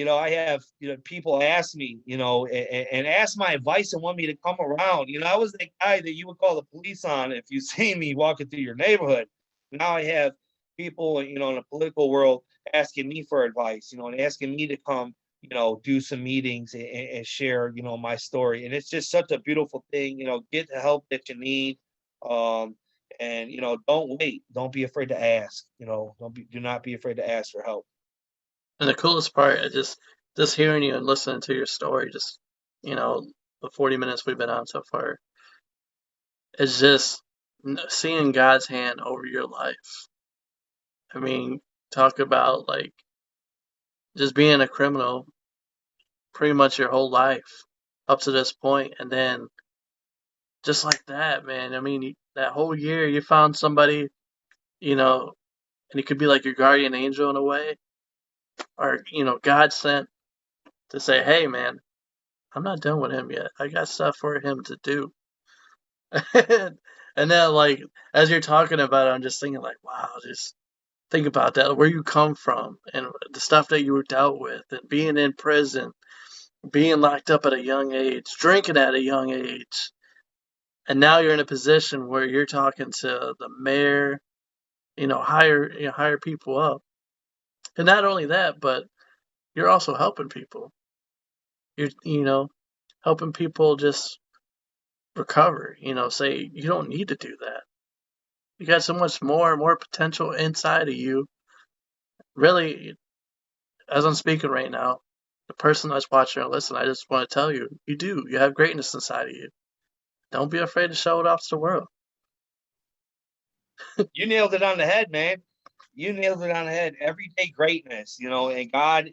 I have, people ask me, and ask my advice and want me to come around. I was the guy that you would call the police on if you see me walking through your neighborhood. Now I have people, in the political world asking me for advice, and asking me to come, do some meetings and share, my story. And it's just such a beautiful thing, get the help that you need. And, don't wait. Don't be afraid to ask, do not be afraid to ask for help. And the coolest part is just hearing you and listening to your story, just you know, the 40 minutes we've been on so far, is just seeing God's hand over your life. I mean, talk about like just being a criminal pretty much your whole life up to this point, and then just like that, man. I mean, that whole year you found somebody, you know, and it could be like your guardian angel in a way, or God sent to say, "Hey, man, I'm not done with him yet. I got stuff for him to do." And then, like, as you're talking about it, I'm just thinking, like, wow, just think about that, where you come from, and the stuff that you were dealt with, and being in prison, being locked up at a young age, drinking at a young age, and now you're in a position where you're talking to the mayor, hire people up, and not only that, but you're also helping people. You're helping people just recover. Say you don't need to do that. You got so much more potential inside of you. Really, as I'm speaking right now, the person that's watching or listening, I just want to tell you, you do. You have greatness inside of you. Don't be afraid to show it off to the world. You nailed it on the head, man. You nailed it on the head. Everyday greatness, and God,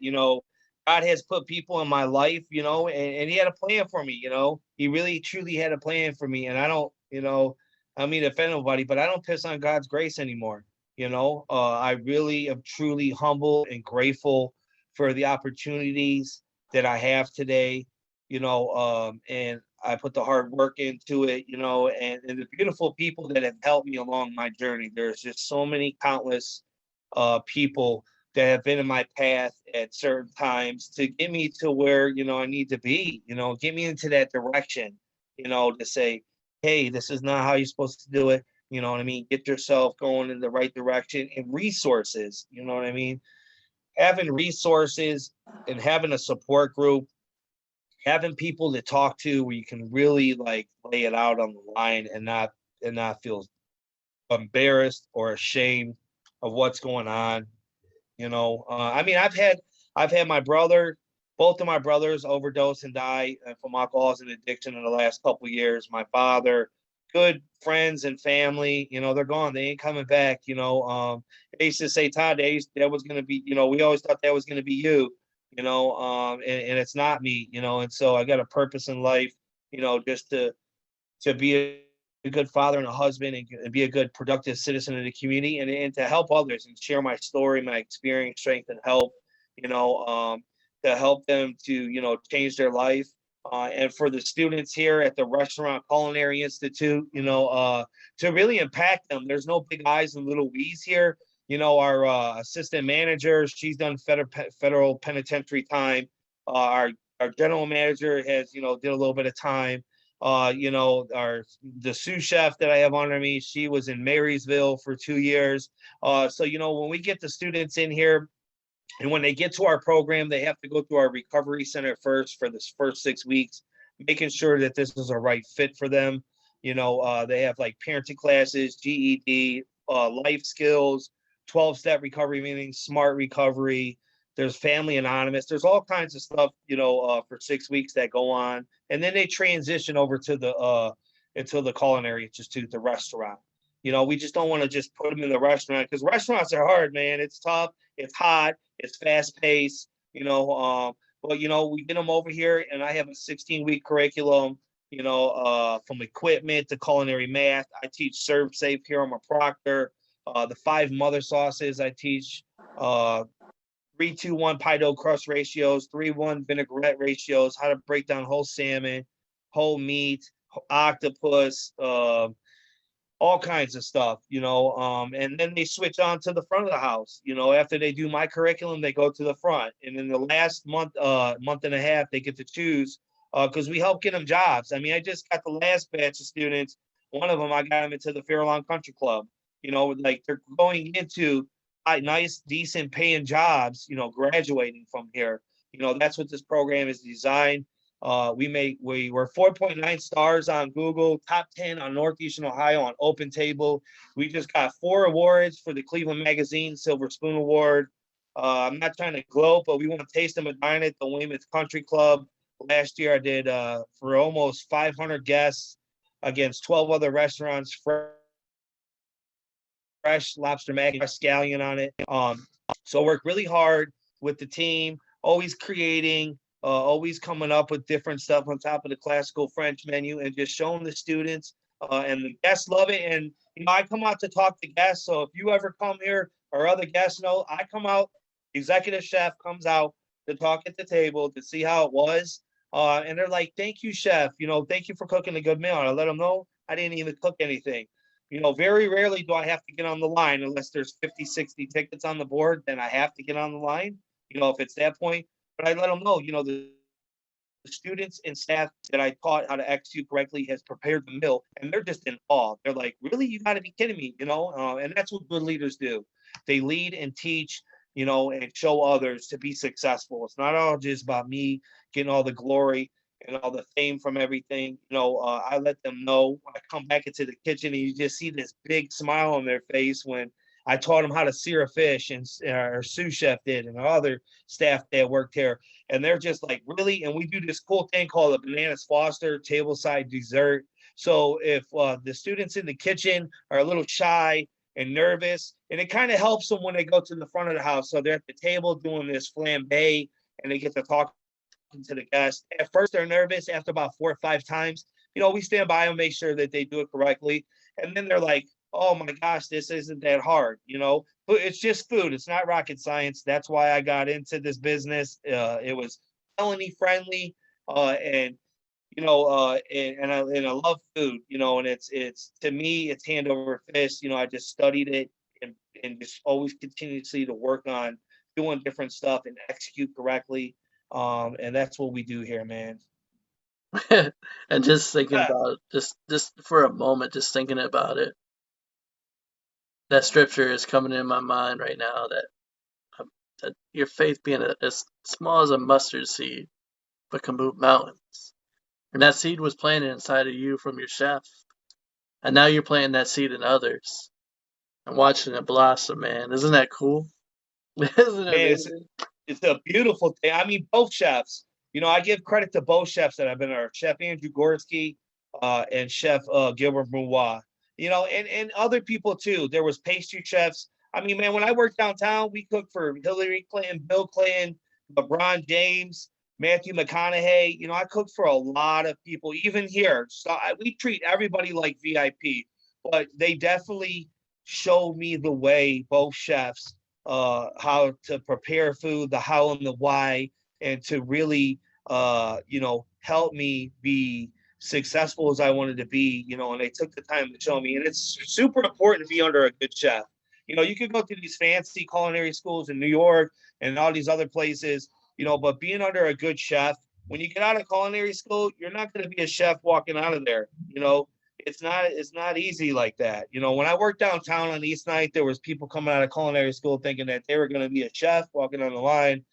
God has put people in my life, and he had a plan for me, he really truly had a plan for me. And I don't, I don't mean to offend nobody, but I don't piss on God's grace anymore. I really am truly humble and grateful for the opportunities that I have today, and I put the hard work into it, and the beautiful people that have helped me along my journey. There's just so many countless people that have been in my path at certain times to get me to where, I need to be, get me into that direction, to say, hey, this is not how you're supposed to do it. You know what I mean? Get yourself going in the right direction, and resources, you know what I mean? Having resources and having a support group, having people to talk to where you can really like lay it out on the line and not feel embarrassed or ashamed of what's going on. I mean, I've had both of my brothers overdose and die from alcoholism and addiction in the last couple of years. My father, good friends and family, they're gone. They ain't coming back. They used to say, Todd, that was going to be, we always thought that was going to be you, and it's not me, and so I got a purpose in life, just to be a good father and a husband, and be a good productive citizen in the community, and to help others and share my story, my experience, strength, and help, you know, um, to help them to, change their life. And for the students here at the Restaurant Culinary Institute, to really impact them. There's no big eyes and little We's here. Our assistant manager, she's done federal penitentiary time. Our general manager has, did a little bit of time. The sous chef that I have under me, she was in Marysville for 2 years. So when we get the students in here, and when they get to our program, they have to go through our recovery center first for this first 6 weeks, making sure that this is a right fit for them. They have like parenting classes, GED, life skills, 12-step recovery meetings, smart recovery. There's Family Anonymous. There's all kinds of stuff, for 6 weeks that go on. And then they transition over to the Culinary Institute, the restaurant. We just don't want to just put them in the restaurant, because restaurants are hard, man. It's tough. It's hot. It's fast paced. But we get them over here, and I have a 16-week curriculum. From equipment to culinary math. I teach Serve Safe here. I'm a proctor. The 5 mother sauces I teach. 3-2-1 pie dough crust ratios, 3-1 vinaigrette ratios, how to break down whole salmon, whole meat, octopus, all kinds of stuff, and then they switch on to the front of the house. After they do my curriculum, they go to the front. And in the last month and a half, they get to choose, because we help get them jobs. I mean, I just got the last batch of students. One of them, I got them into the Fairlawn Country Club. Like they're going into nice, decent paying jobs, graduating from here. That's what this program is designed. We were 4.9 stars on Google, top 10 on Northeastern Ohio on Open Table. We just got 4 awards for the Cleveland Magazine Silver Spoon Award. I'm not trying to gloat, but we won Taste of Medina at the Weymouth Country Club. Last year I did for almost 500 guests against 12 other restaurants, fresh lobster mac, fresh scallion on it. So work really hard with the team, always creating, always coming up with different stuff on top of the classical French menu, and just showing the students, and the guests love it. And I come out to talk to guests. So if you ever come here, or other guests know, I come out. Executive chef comes out to talk at the table to see how it was, and they're like, "Thank you, chef. Thank you for cooking a good meal." And I let them know I didn't even cook anything. Very rarely do I have to get on the line unless there's 50, 60 tickets on the board. Then I have to get on the line, if it's that point. But I let them know, the students and staff that I taught how to execute correctly has prepared the meal, and they're just in awe. They're like, really? You got to be kidding me, and that's what good leaders do. They lead and teach, and show others to be successful. It's not all just about me getting all the glory and all the fame from everything. I let them know. I come back into the kitchen, and you just see this big smile on their face when I taught them how to sear a fish, and our sous chef did, and other staff that worked here. And they're just like, really? And we do this cool thing called a Bananas Foster tableside dessert. So if the students in the kitchen are a little shy and nervous, and it kind of helps them when they go to the front of the house. So they're at the table doing this flambe, and they get to talk to the guests. At first, they're nervous. After about 4 or 5 times, we stand by them, make sure that they do it correctly, and then they're like, "Oh my gosh, this isn't that hard." But it's just food. It's not rocket science. That's why I got into this business. It was felony friendly, and and I love food. And it's to me, it's hand over fist. I just studied it and just always continuously to work on doing different stuff and execute correctly. And that's what we do here, man. And just thinking Yeah, about just for a moment, just thinking about it, that scripture is coming in my mind right now that your faith being as small as a mustard seed, but can move mountains. And that seed was planted inside of you from your chef, and now you're planting that seed in others and watching it blossom. Man, isn't that cool? Isn't it man, amazing? it's a beautiful thing. I mean, both chefs. I give credit to both chefs that I've been there. Chef Andrew Gorski, and Chef Gilbert Moulois. And other people too. There was pastry chefs. I mean, man, when I worked downtown, we cooked for Hillary Clinton, Bill Clinton, LeBron James, Matthew McConaughey. I cooked for a lot of people, even here. So we treat everybody like VIP, but they definitely showed me the way, both chefs, how to prepare food, the how and the why, and to really, help me be successful as I wanted to be, and they took the time to show me. And it's super important to be under a good chef. You could go to these fancy culinary schools in New York and all these other places, but being under a good chef, when you get out of culinary school, you're not going to be a chef walking out of there. It's not easy like that. When I worked downtown on East Night, there was people coming out of culinary school thinking that they were going to be a chef walking on the line.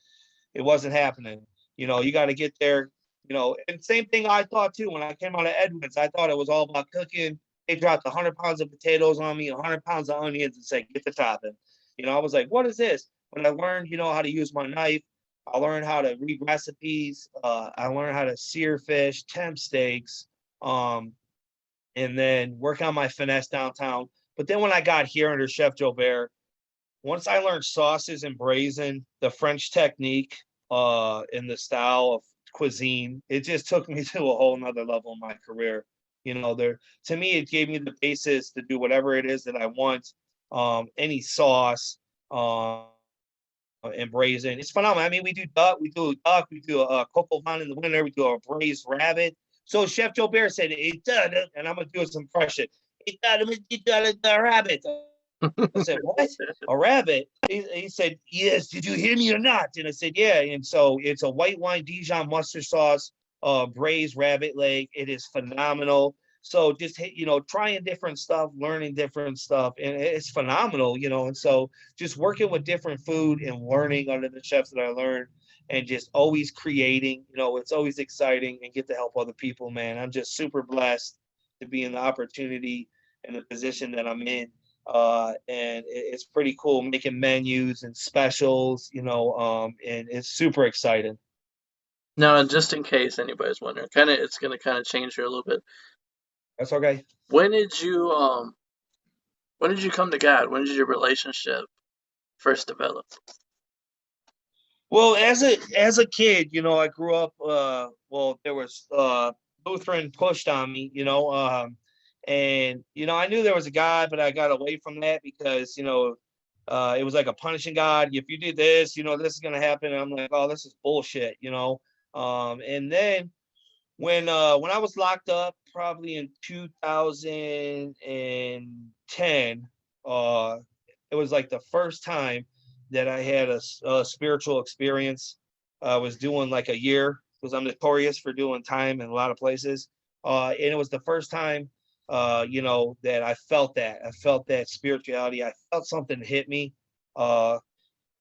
It wasn't happening. You got to get there. And same thing I thought too when I came out of Edmonds. I thought it was all about cooking. They dropped 100 pounds of potatoes on me, 100 pounds of onions, and said, "Get the topping." I was like, "What is this?" When I learned, how to use my knife, I learned how to read recipes. I learned how to sear fish, temp steaks, and then work on my finesse downtown. But then when I got here under Chef Jobert, once I learned sauces and braising, the French technique, in the style of cuisine, it just took me to a whole nother level in my career. There to me, it gave me the basis to do whatever it is that I want. Any sauce, and braising, it's phenomenal. I mean, we do a coco vine in the winter, we do a braised rabbit. So Chef Joe said, "It done," and I'm gonna do some impression. It done the rabbit. I said, "What? A rabbit?" He said, "Yes. Did you hear me or not?" And I said, "Yeah." And so it's a white wine Dijon mustard sauce, braised rabbit leg. It is phenomenal. So just trying different stuff, learning different stuff, and it's phenomenal. And so just working with different food and learning under the chefs that I learned, and just always creating. It's always exciting and get to help other people. Man, I'm just super blessed to be in the opportunity and the position that I'm in, and it's pretty cool making menus and specials, and it's super exciting. Now, and just in case anybody's wondering, it's gonna kind of change here a little bit. That's okay. When did you when did you come to God? When did your relationship first develop? Well, as a kid, I grew up. Well, there was Lutheran pushed on me, and I knew there was a God, but I got away from that because it was like a punishing God. If you did this, this is gonna happen. And I'm like, oh, this is bullshit. And then when I was locked up, probably in 2010, uh, it was like the first time that I had a spiritual experience. I was doing like a year because I'm notorious for doing time in a lot of places, and it was the first time, that I felt that. I felt that spirituality. I felt something hit me, uh,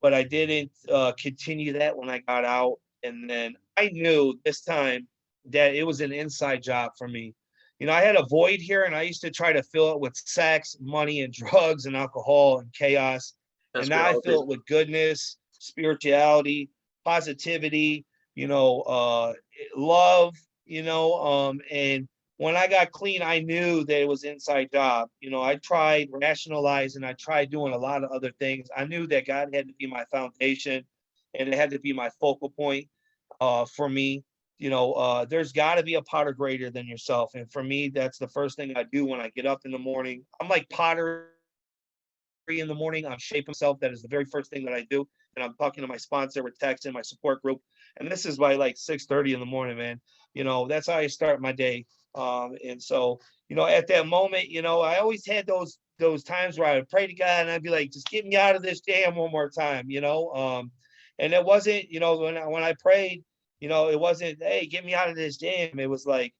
but I didn't continue that when I got out. And then I knew this time that it was an inside job for me. I had a void here, and I used to try to fill it with sex, money, and drugs, and alcohol, and chaos. And As we now I all fill do. it with goodness, spirituality, positivity, love, and when I got clean, I knew that it was inside job. I tried rationalizing, I tried doing a lot of other things. I knew that God had to be my foundation. and it had to be my focal point for me. There's got to be a potter greater than yourself. And for me, that's the first thing I do when I get up in the morning. I'm like pottery in the morning. I'm shaping myself. That is the very first thing that I do. And I'm talking to my sponsor, with texting my support group. And this is by like 6:30 in the morning, man. That's how I start my day. And so, at that moment, I always had those times where I would pray to God and I'd be like, just get me out of this jam one more time. And it wasn't, when I prayed, it wasn't, hey, get me out of this jam. It was like,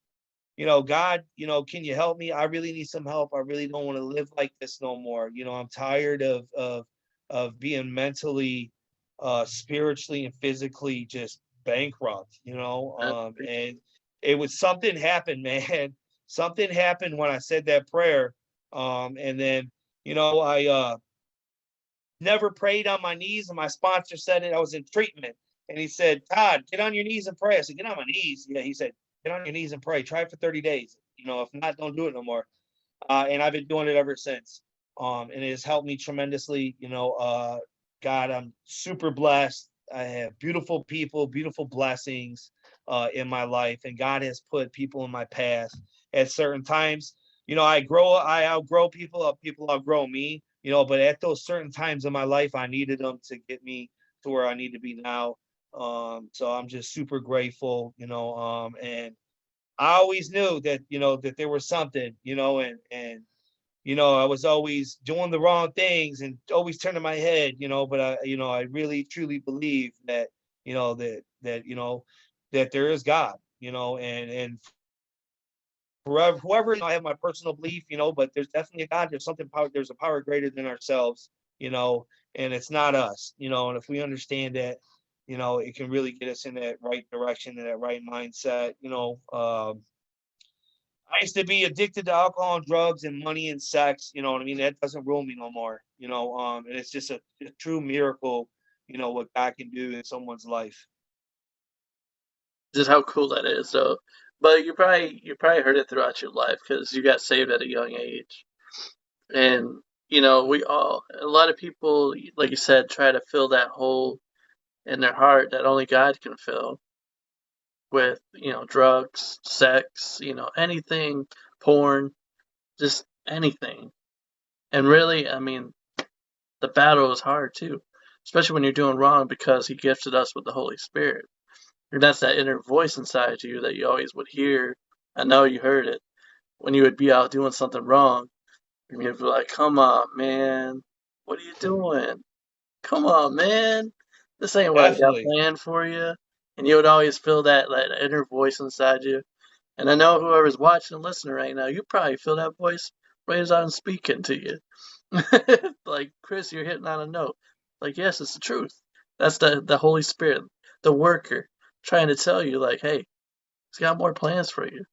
God, can you help me? I really need some help. I really don't want to live like this no more. I'm tired of being mentally, spiritually and physically just bankrupt, and it was something happened, man. Something happened when I said that prayer. And then, I never prayed on my knees, and my sponsor said it. I was in treatment, and he said, Todd, get on your knees and pray. I said, get on my knees. Yeah, he said, get on your knees and pray. Try it for 30 days. If not, don't do it no more. And I've been doing it ever since. And it has helped me tremendously. God, I'm super blessed. I have beautiful people, beautiful blessings in my life, and God has put people in my path at certain times. I outgrow people, people outgrow me. But at those certain times in my life, I needed them to get me to where I need to be now. So I'm just super grateful, and I always knew that, that there was something, and I was always doing the wrong things and always turning my head, but I really truly believe that, that there is God, and whoever, I have my personal belief, but there's definitely a God. There's a power greater than ourselves, and it's not us, and if we understand that, it can really get us in that right direction and that right mindset. I used to be addicted to alcohol and drugs and money and sex. You know what I mean? That doesn't rule me no more. And it's just a true miracle. What God can do in someone's life. Just how cool that is, though. But you probably heard it throughout your life because you got saved at a young age, and we all a lot of people, like you said, try to fill that hole in their heart that only God can fill with drugs, sex, anything, porn, just anything. And really, I mean, the battle is hard too, especially when you're doing wrong because He gifted us with the Holy Spirit. And that's that inner voice inside you that you always would hear. I know you heard it when you would be out doing something wrong. And you'd be like, come on, man. What are you doing? Come on, man. This ain't what I got Definitely. planned for you. And you would always feel that inner voice inside you. And I know whoever's watching and listening right now, you probably feel that voice raised on speaking to you. Like, Chris, you're hitting on a note. Like, yes, it's the truth. That's the Holy Spirit, the worker, trying to tell you, like, hey, He's got more plans for you.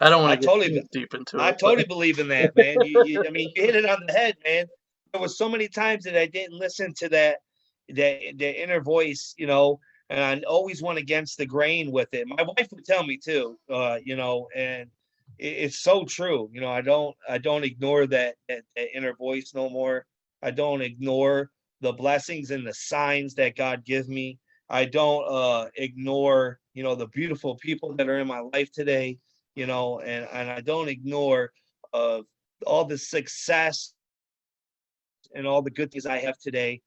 I don't want I to get totally, too deep into I it, but totally believe in that, man. I mean, you hit it on the head, man. There was so many times that I didn't listen to that inner voice, and I always went against the grain with it. My wife would tell me too, and it's so true. I don't ignore that inner voice no more. I don't ignore the blessings and the signs that God gives me. I don't ignore, the beautiful people that are in my life today, and I don't ignore uh, all the success and all the good things I have today,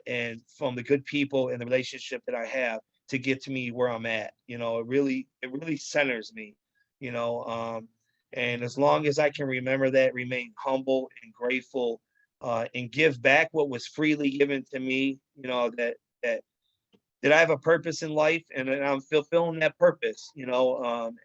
and from the good people and the relationship that I have to get to me where I'm at. It really centers me. You know, and as long as I can remember that, remain humble and grateful, and give back what was freely given to me. That that I have a purpose in life, and I'm fulfilling that purpose. And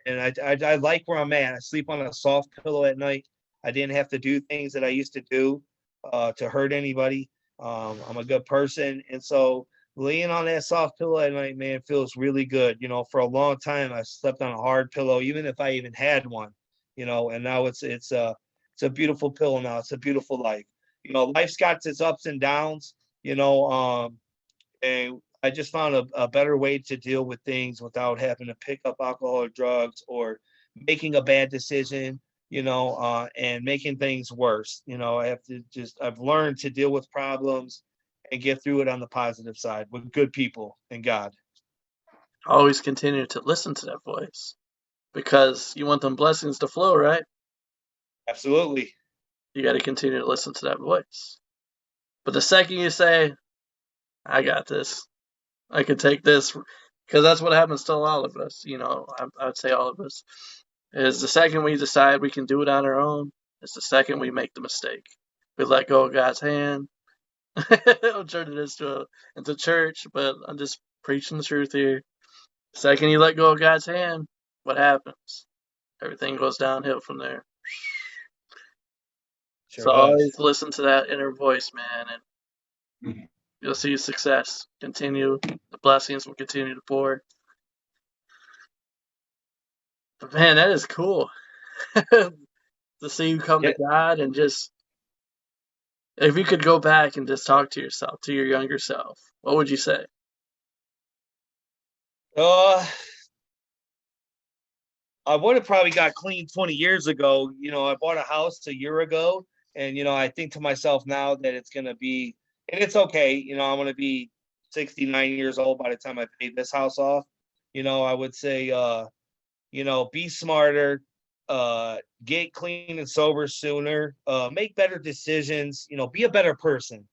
I like where I'm at. I sleep on a soft pillow at night. I didn't have to do things that I used to do to hurt anybody. I'm a good person, and so laying on that soft pillow at night, man, feels really good. For a long time, I slept on a hard pillow, even if I even had one. And now it's a beautiful pillow now. It's a beautiful life. Life's got its ups and downs. And I just found a better way to deal with things without having to pick up alcohol or drugs or making a bad decision, and making things worse. I've learned to deal with problems and get through it on the positive side with good people and God. Always continue to listen to that voice because you want them blessings to flow, right? Absolutely. You got to continue to listen to that voice. But the second you say, I got this, I can take this, because that's what happens to all of us, I would say all of us, is the second we decide we can do it on our own, it's the second we make the mistake. We let go of God's hand. I'm turning this into church, but I'm just preaching the truth here. The second you let go of God's hand, what happens? Everything goes downhill from there. Sure So does. always listen to that inner voice, man, and you'll see success. Continue. The blessings will continue to pour. But man, that is cool to see you come to Yeah. God and just, if you could go back and just talk to yourself, to your younger self, what would you say? Uh, I would have probably got clean 20 years ago. I bought a house a year ago, and I think to myself now that it's gonna be, and it's okay. I'm gonna be 69 years old by the time I pay this house off. I would say, be smarter, get clean and sober sooner, make better decisions. Be a better person.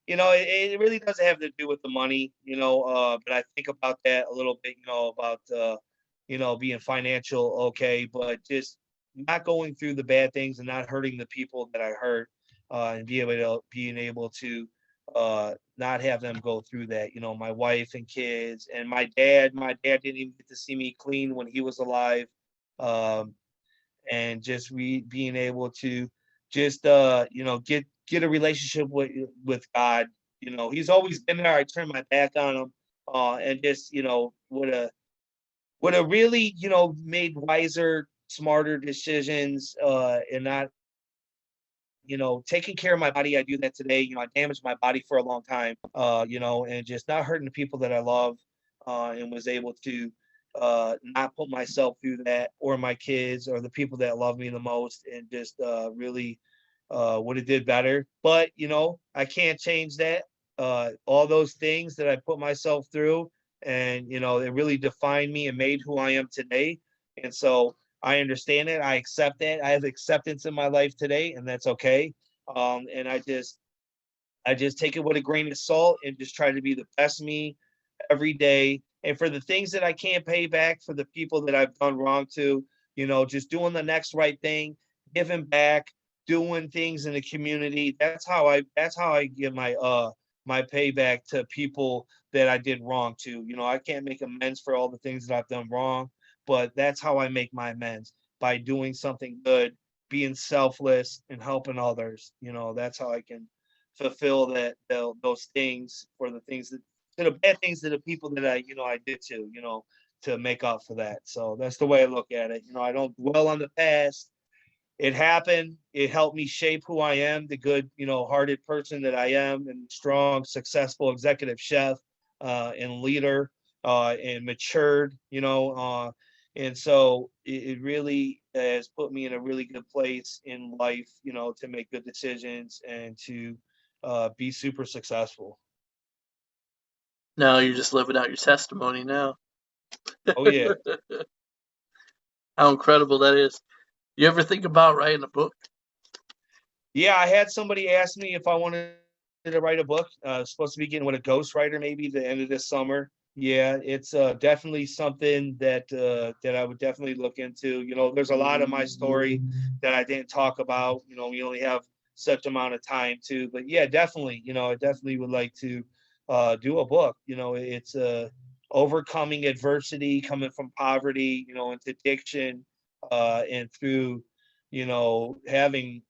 It really doesn't have to do with the money. But I think about that a little bit. About being financial okay, but just not going through the bad things and not hurting the people that I hurt, and being able to not have them go through that. My wife and kids and my dad. My dad didn't even get to see me clean when he was alive, um, and just being able to just get a relationship with God. He's always been there. I turned my back on him, and just would have really, made wiser, smarter decisions, and not, taking care of my body. I do that today. I damaged my body for a long time, and just not hurting the people that I love, and was able to not put myself through that or my kids or the people that love me the most, and just really would have did better. But, I can't change that. All those things that I put myself through, and it really defined me and made who I am today. And so I understand it. I accept that. I have acceptance in my life today, and that's okay. And I just take it with a grain of salt and just try to be the best me every day. And for the things that I can't pay back, for the people that I've done wrong to, just doing the next right thing, giving back, doing things in the community. That's how I give my payback to people that I did wrong to. I can't make amends for all the things that I've done wrong, but that's how I make my amends, by doing something good, being selfless and helping others. That's how I can fulfill those things, for the things that, to the bad things, to the people that I did to make up for that. So that's the way I look at it. I don't dwell on the past. It happened. It helped me shape who I am, the good, hearted person that I am, and strong, successful executive chef, and leader, and matured, and so it really has put me in a really good place in life, to make good decisions and to be super successful. Now you're just living out your testimony now. Oh yeah. How incredible that is. You ever think about writing a book? Yeah, I had somebody ask me if I wanted to write a book. Supposed to be getting with a ghostwriter maybe the end of this summer. Yeah, it's definitely something that I would definitely look into. There's a lot of my story that I didn't talk about. We only have such amount of time to, but yeah, definitely. I definitely would like to do a book. It's overcoming adversity, coming from poverty, into addiction, and through, having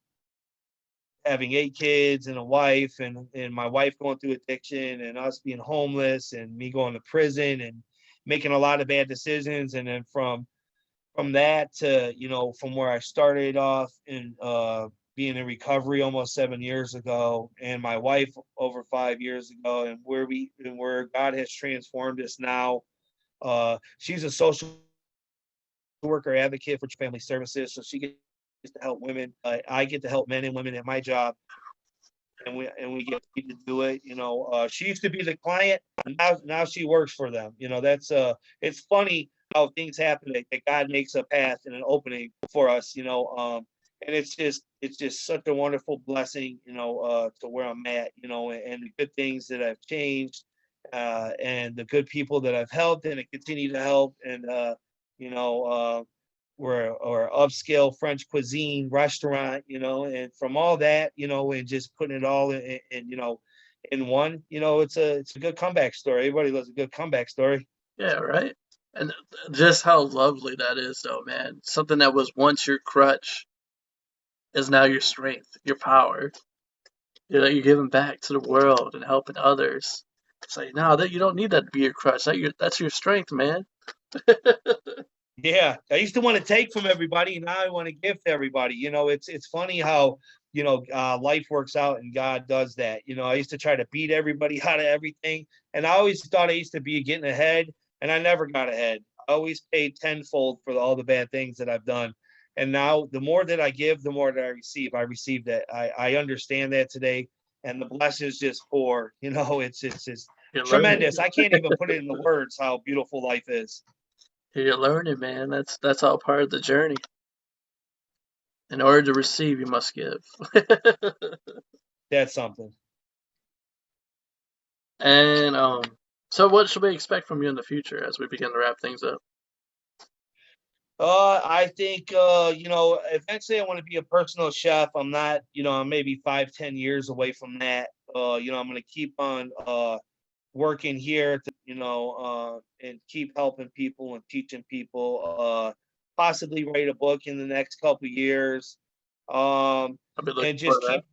8 kids and a wife, and my wife going through addiction, and us being homeless, and me going to prison and making a lot of bad decisions. And then from that to, from where I started off in being in recovery almost 7 years ago, and my wife over 5 years ago, and where God has transformed us now. She's a social worker advocate for family services, so she gets to help women. I get to help men and women at my job, and we get paid to do it. She used to be the client, and now she works for them. That's it's funny how things happen that God makes a path and an opening for us. And it's just such a wonderful blessing. To where I'm at. And the good things that I've changed, and the good people that I've helped and I continue to help, and you know. We're or upscale French cuisine restaurant, and from all that, and just putting it all in one, it's a good comeback story. Everybody loves a good comeback story. Yeah, right. And just how lovely that is, though, man. Something that was once your crutch is now your strength, your power. You're giving back to the world and helping others. It's like, no, that you don't need that to be your crutch. That's your strength, man. Yeah, I used to want to take from everybody, and now I want to give to everybody. It's funny how life works out and God does that. I used to try to beat everybody out of everything, and I always thought I used to be getting ahead, and I never got ahead. I always paid tenfold for all the bad things that I've done, and now the more that I give, the more that I receive. I receive that. I understand that today, and the blessings just pour. It's just You're learning. tremendous. I can't even put it in the words how beautiful life is. You're learning, man. That's all part of the journey. In order to receive, you must give. That's something. And so what should we expect from you in the future as we begin to wrap things up? I think eventually I want to be a personal chef. I'm not, I'm maybe 5, 10 years away from that. I'm gonna keep on working here to, and keep helping people and teaching people. Possibly write a book in the next couple years. I'll be And looking for just that.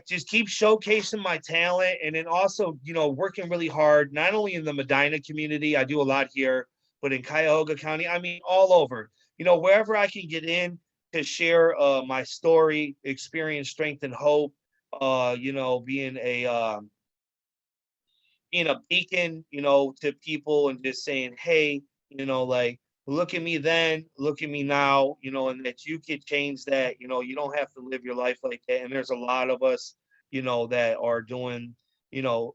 just keep showcasing my talent, and then also, working really hard, not only in the Medina community, I do a lot here, but in Cuyahoga County, I mean, all over, wherever I can get in to share my story, experience, strength, and hope, being a beacon, to people and just saying, hey, like, look at me then, look at me now, and that you could change that. You don't have to live your life like that. And there's a lot of us, that are doing,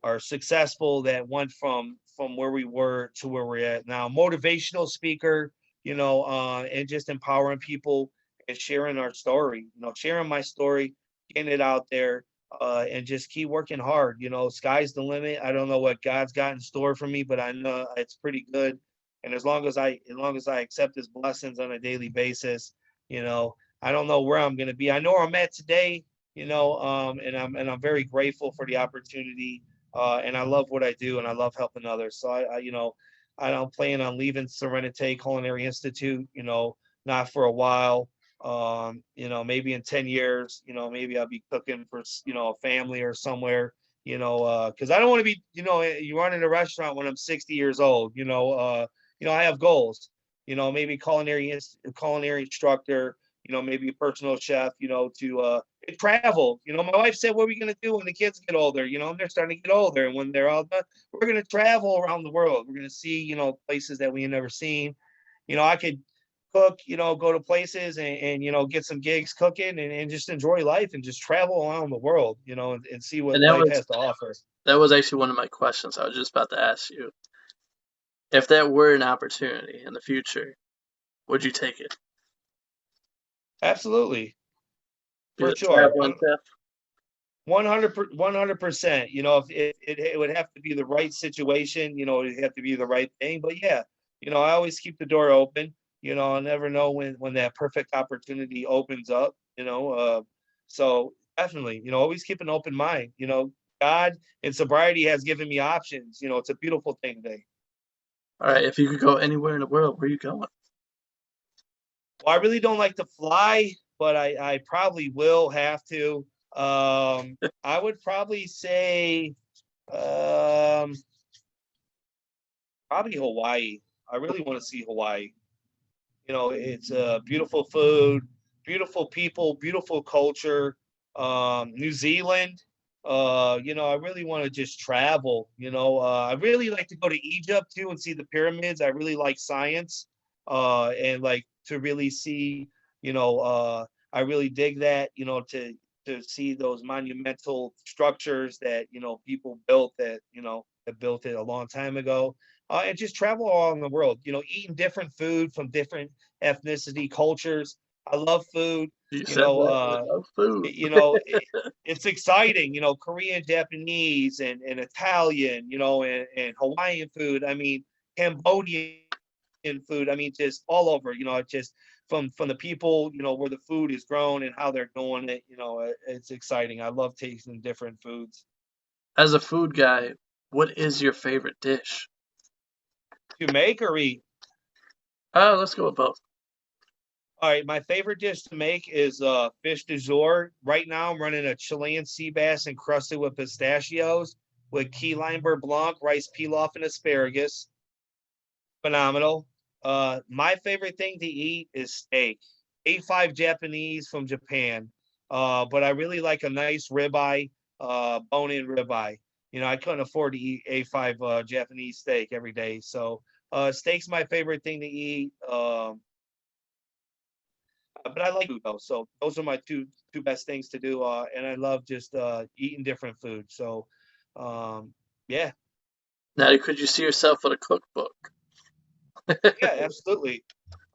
are successful, that went from where we were to where we're at now. Motivational speaker, and just empowering people and sharing our story, sharing my story, getting it out there, and just keep working hard. Sky's the limit. I don't know what God's got in store for me, but I know it's pretty good. And as long as I accept His blessings on a daily basis, I don't know where I'm going to be. I know where I'm at today. And I'm very grateful for the opportunity. And I love what I do, and I love helping others. So I don't plan on leaving Serenite Culinary Institute. Not for a while. Maybe in 10 years, maybe I'll be cooking for, a family or somewhere, because I don't want to be, you running a restaurant when I'm 60 years old, I have goals, maybe culinary instructor, maybe a personal chef, to travel. My wife said, what are we going to do when the kids get older? And they're starting to get older. And when they're all done, we're going to travel around the world. We're going to see, places that we have never seen. I could cook, go to places and get some gigs cooking, and just enjoy life and just travel around the world, and see what And that life was has to offer. actually one of my questions. I was just about to ask you. If that were an opportunity in the future, would you take it? Absolutely, Be for the sure. traveling chef? 100%. If it would have to be the right situation, it'd have to be the right thing. But yeah, I always keep the door open. I never know when that perfect opportunity opens up. So definitely, always keep an open mind. God and sobriety has given me options. It's a beautiful thing today. All right, if you could go anywhere in the world, where are you going? Well, I really don't like to fly, but I probably will have to. I would probably say um, probably Hawaii. I really want to see Hawaii. It's beautiful food, beautiful people, beautiful culture. New Zealand. I really want to just travel. I really like to go to Egypt too and see the pyramids. I really like science, and like to really see. I really dig that. To to see those monumental structures that people built that built it a long time ago, and just travel all in the world. Eating different food from different ethnicity, cultures. I love food. You You said know, that. uh, I love food. it's exciting. Korean, Japanese, and Italian. And Hawaiian food. I mean, Cambodian food. I mean, just all over. Just from the people, where the food is grown and how they're doing it. It's exciting. I love tasting different foods. As a food guy, what is your favorite dish? To make or eat? Oh, let's go with both. All right, my favorite dish to make is fish du jour. Right now, I'm running a Chilean sea bass encrusted with pistachios with key lime beurre blanc, rice pilaf, and asparagus. Phenomenal. My favorite thing to eat is steak. A5 Japanese from Japan. But I really like a nice ribeye, bone-in ribeye. I couldn't afford to eat A5 Japanese steak every day. So steak's my favorite thing to eat. But I like food though. So those are my two best things to do. And I love just eating different food. So yeah, Now, could you see yourself with a cookbook? yeah, absolutely.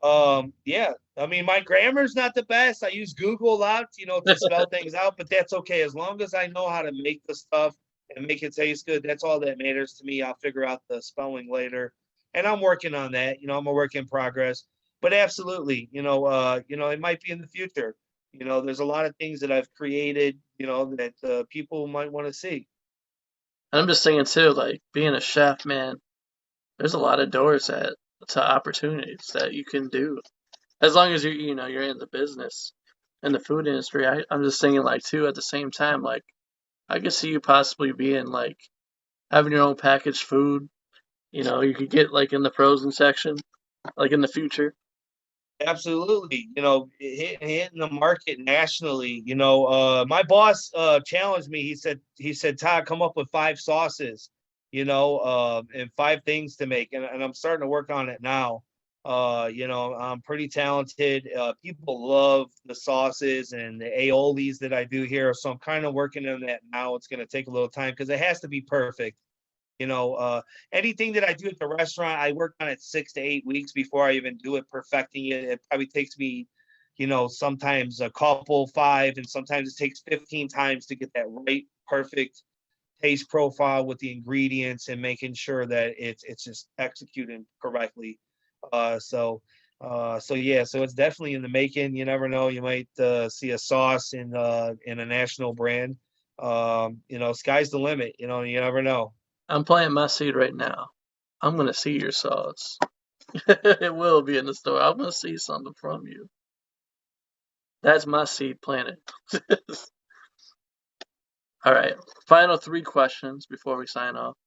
Yeah, I mean, my grammar's not the best. I use Google a lot, to spell things out, but that's okay. As long as I know how to make the stuff and make it taste good, that's all that matters to me. I'll figure out the spelling later. And I'm working on that. I'm a work in progress. But absolutely, it might be in the future. There's a lot of things that I've created, that people might want to see. And I'm just thinking too, like being a chef, man, there's a lot of doors to opportunities that you can do. As long as you're in the business in the food industry. I'm just thinking like too at the same time, like I could see you possibly being like having your own packaged food. You could get like in the frozen section, like in the future. Absolutely. Hitting the market nationally. My boss challenged me. He said, Todd, come up with 5 sauces, and 5 things to make. And I'm starting to work on it now. I'm pretty talented. People love the sauces and the aiolis that I do here. So I'm kind of working on that now. It's going to take a little time because it has to be perfect. You know, uh, Anything that I do at the restaurant, I work on it 6 to 8 weeks before I even do it, perfecting it. It probably takes me, sometimes a couple, 5, and sometimes it takes 15 times to get that right, perfect taste profile with the ingredients and making sure that it's just executed correctly. So yeah, so it's definitely in the making. You never know, you might see a sauce in a national brand. Sky's the limit. You never know. I'm planting my seed right now. I'm gonna see your sauce. It will be in the store. I'm gonna see something from you. That's my seed planted. All right. Final 3 questions before we sign off.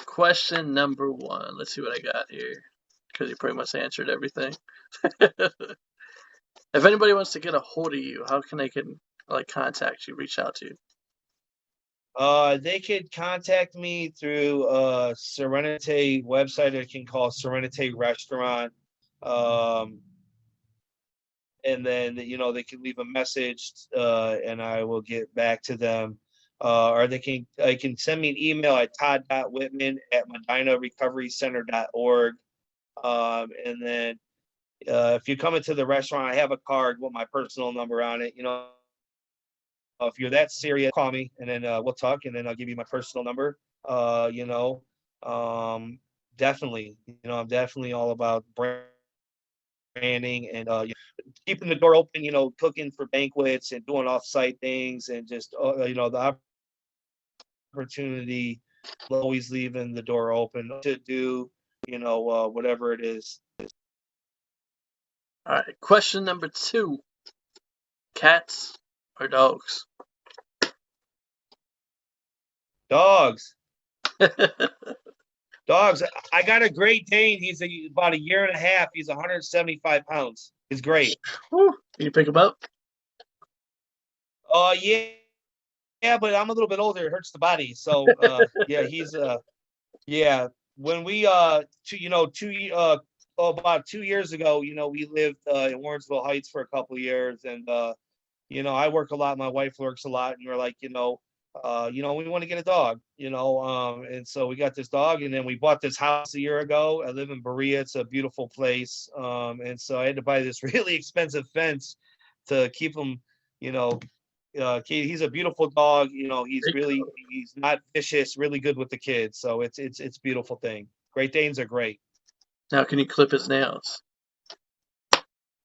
Question number 1. Let's see what I got here. Because you pretty much answered everything. If anybody wants to get a hold of you, how can they contact you, reach out to you? They could contact me through Serenity website. They can call Serenity Restaurant. Um, and then they can leave a message, and I will get back to them. Or they can send me an email at todd.whitman@medinarecoverycenter.org. And then if you come into the restaurant, I have a card with my personal number on it. If you're that serious, call me, and then we'll talk, and then I'll give you my personal number. Uh, you know, um, Definitely, I'm definitely all about branding and keeping the door open. Cooking for banquets and doing off-site things, and just the opportunity, always leaving the door open to do whatever it is. All right. Question number 2. Cats or dogs? Dogs. Dogs. I got a Great Dane. He's about a year and a half. He's 175 pounds. He's great. Whew. Can you pick them up? Yeah, yeah, but I'm a little bit older. It hurts the body. So yeah, he's yeah. When we about 2 years ago, we lived in Warrensville Heights for a couple of years, and I work a lot, my wife works a lot, and we're like, we want to get a dog, and so we got this dog, and then we bought this house a year ago. I live in Berea. It's a beautiful place. And so I had to buy this really expensive fence to keep him, you know, he's a beautiful dog. He's not vicious, really good with the kids. So it's a beautiful thing. Great Danes are great. Now, can you clip his nails?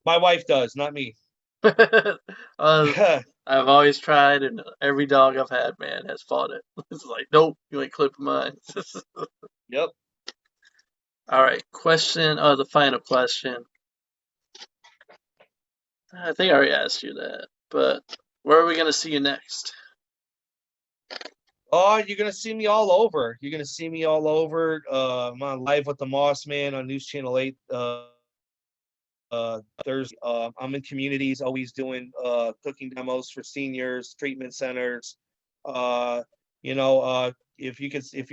My wife does, not me. I've always tried, and every dog I've had, man, has fought it. It's like, nope, you ain't clipping mine. Yep. All right, the final question. I think I already asked you that, but where are we going to see you next? Oh, you're gonna see me all over. You're gonna see me all over. I'm on Live with the Moss Man on News Channel 8. Thursday. I'm in communities, always doing cooking demos for seniors, treatment centers. If you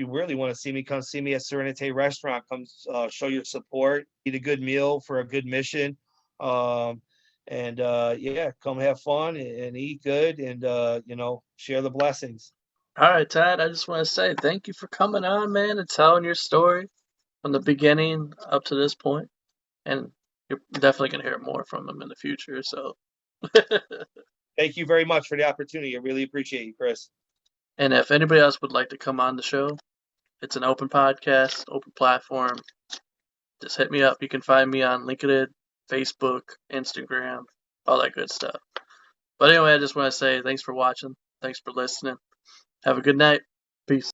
really want to see me, come see me at Serenity Restaurant. Come show your support, eat a good meal for a good mission. And yeah, come have fun and eat good, and share the blessings. All right, Todd, I just want to say thank you for coming on, man, and telling your story from the beginning up to this point. And you're definitely going to hear more from him in the future. So, Thank you very much for the opportunity. I really appreciate you, Chris. and if anybody else would like to come on the show, it's an open podcast, open platform. Just hit me up. You can find me on LinkedIn, Facebook, Instagram, all that good stuff. But anyway, I just want to say thanks for watching. Thanks for listening. Have a good night. Peace.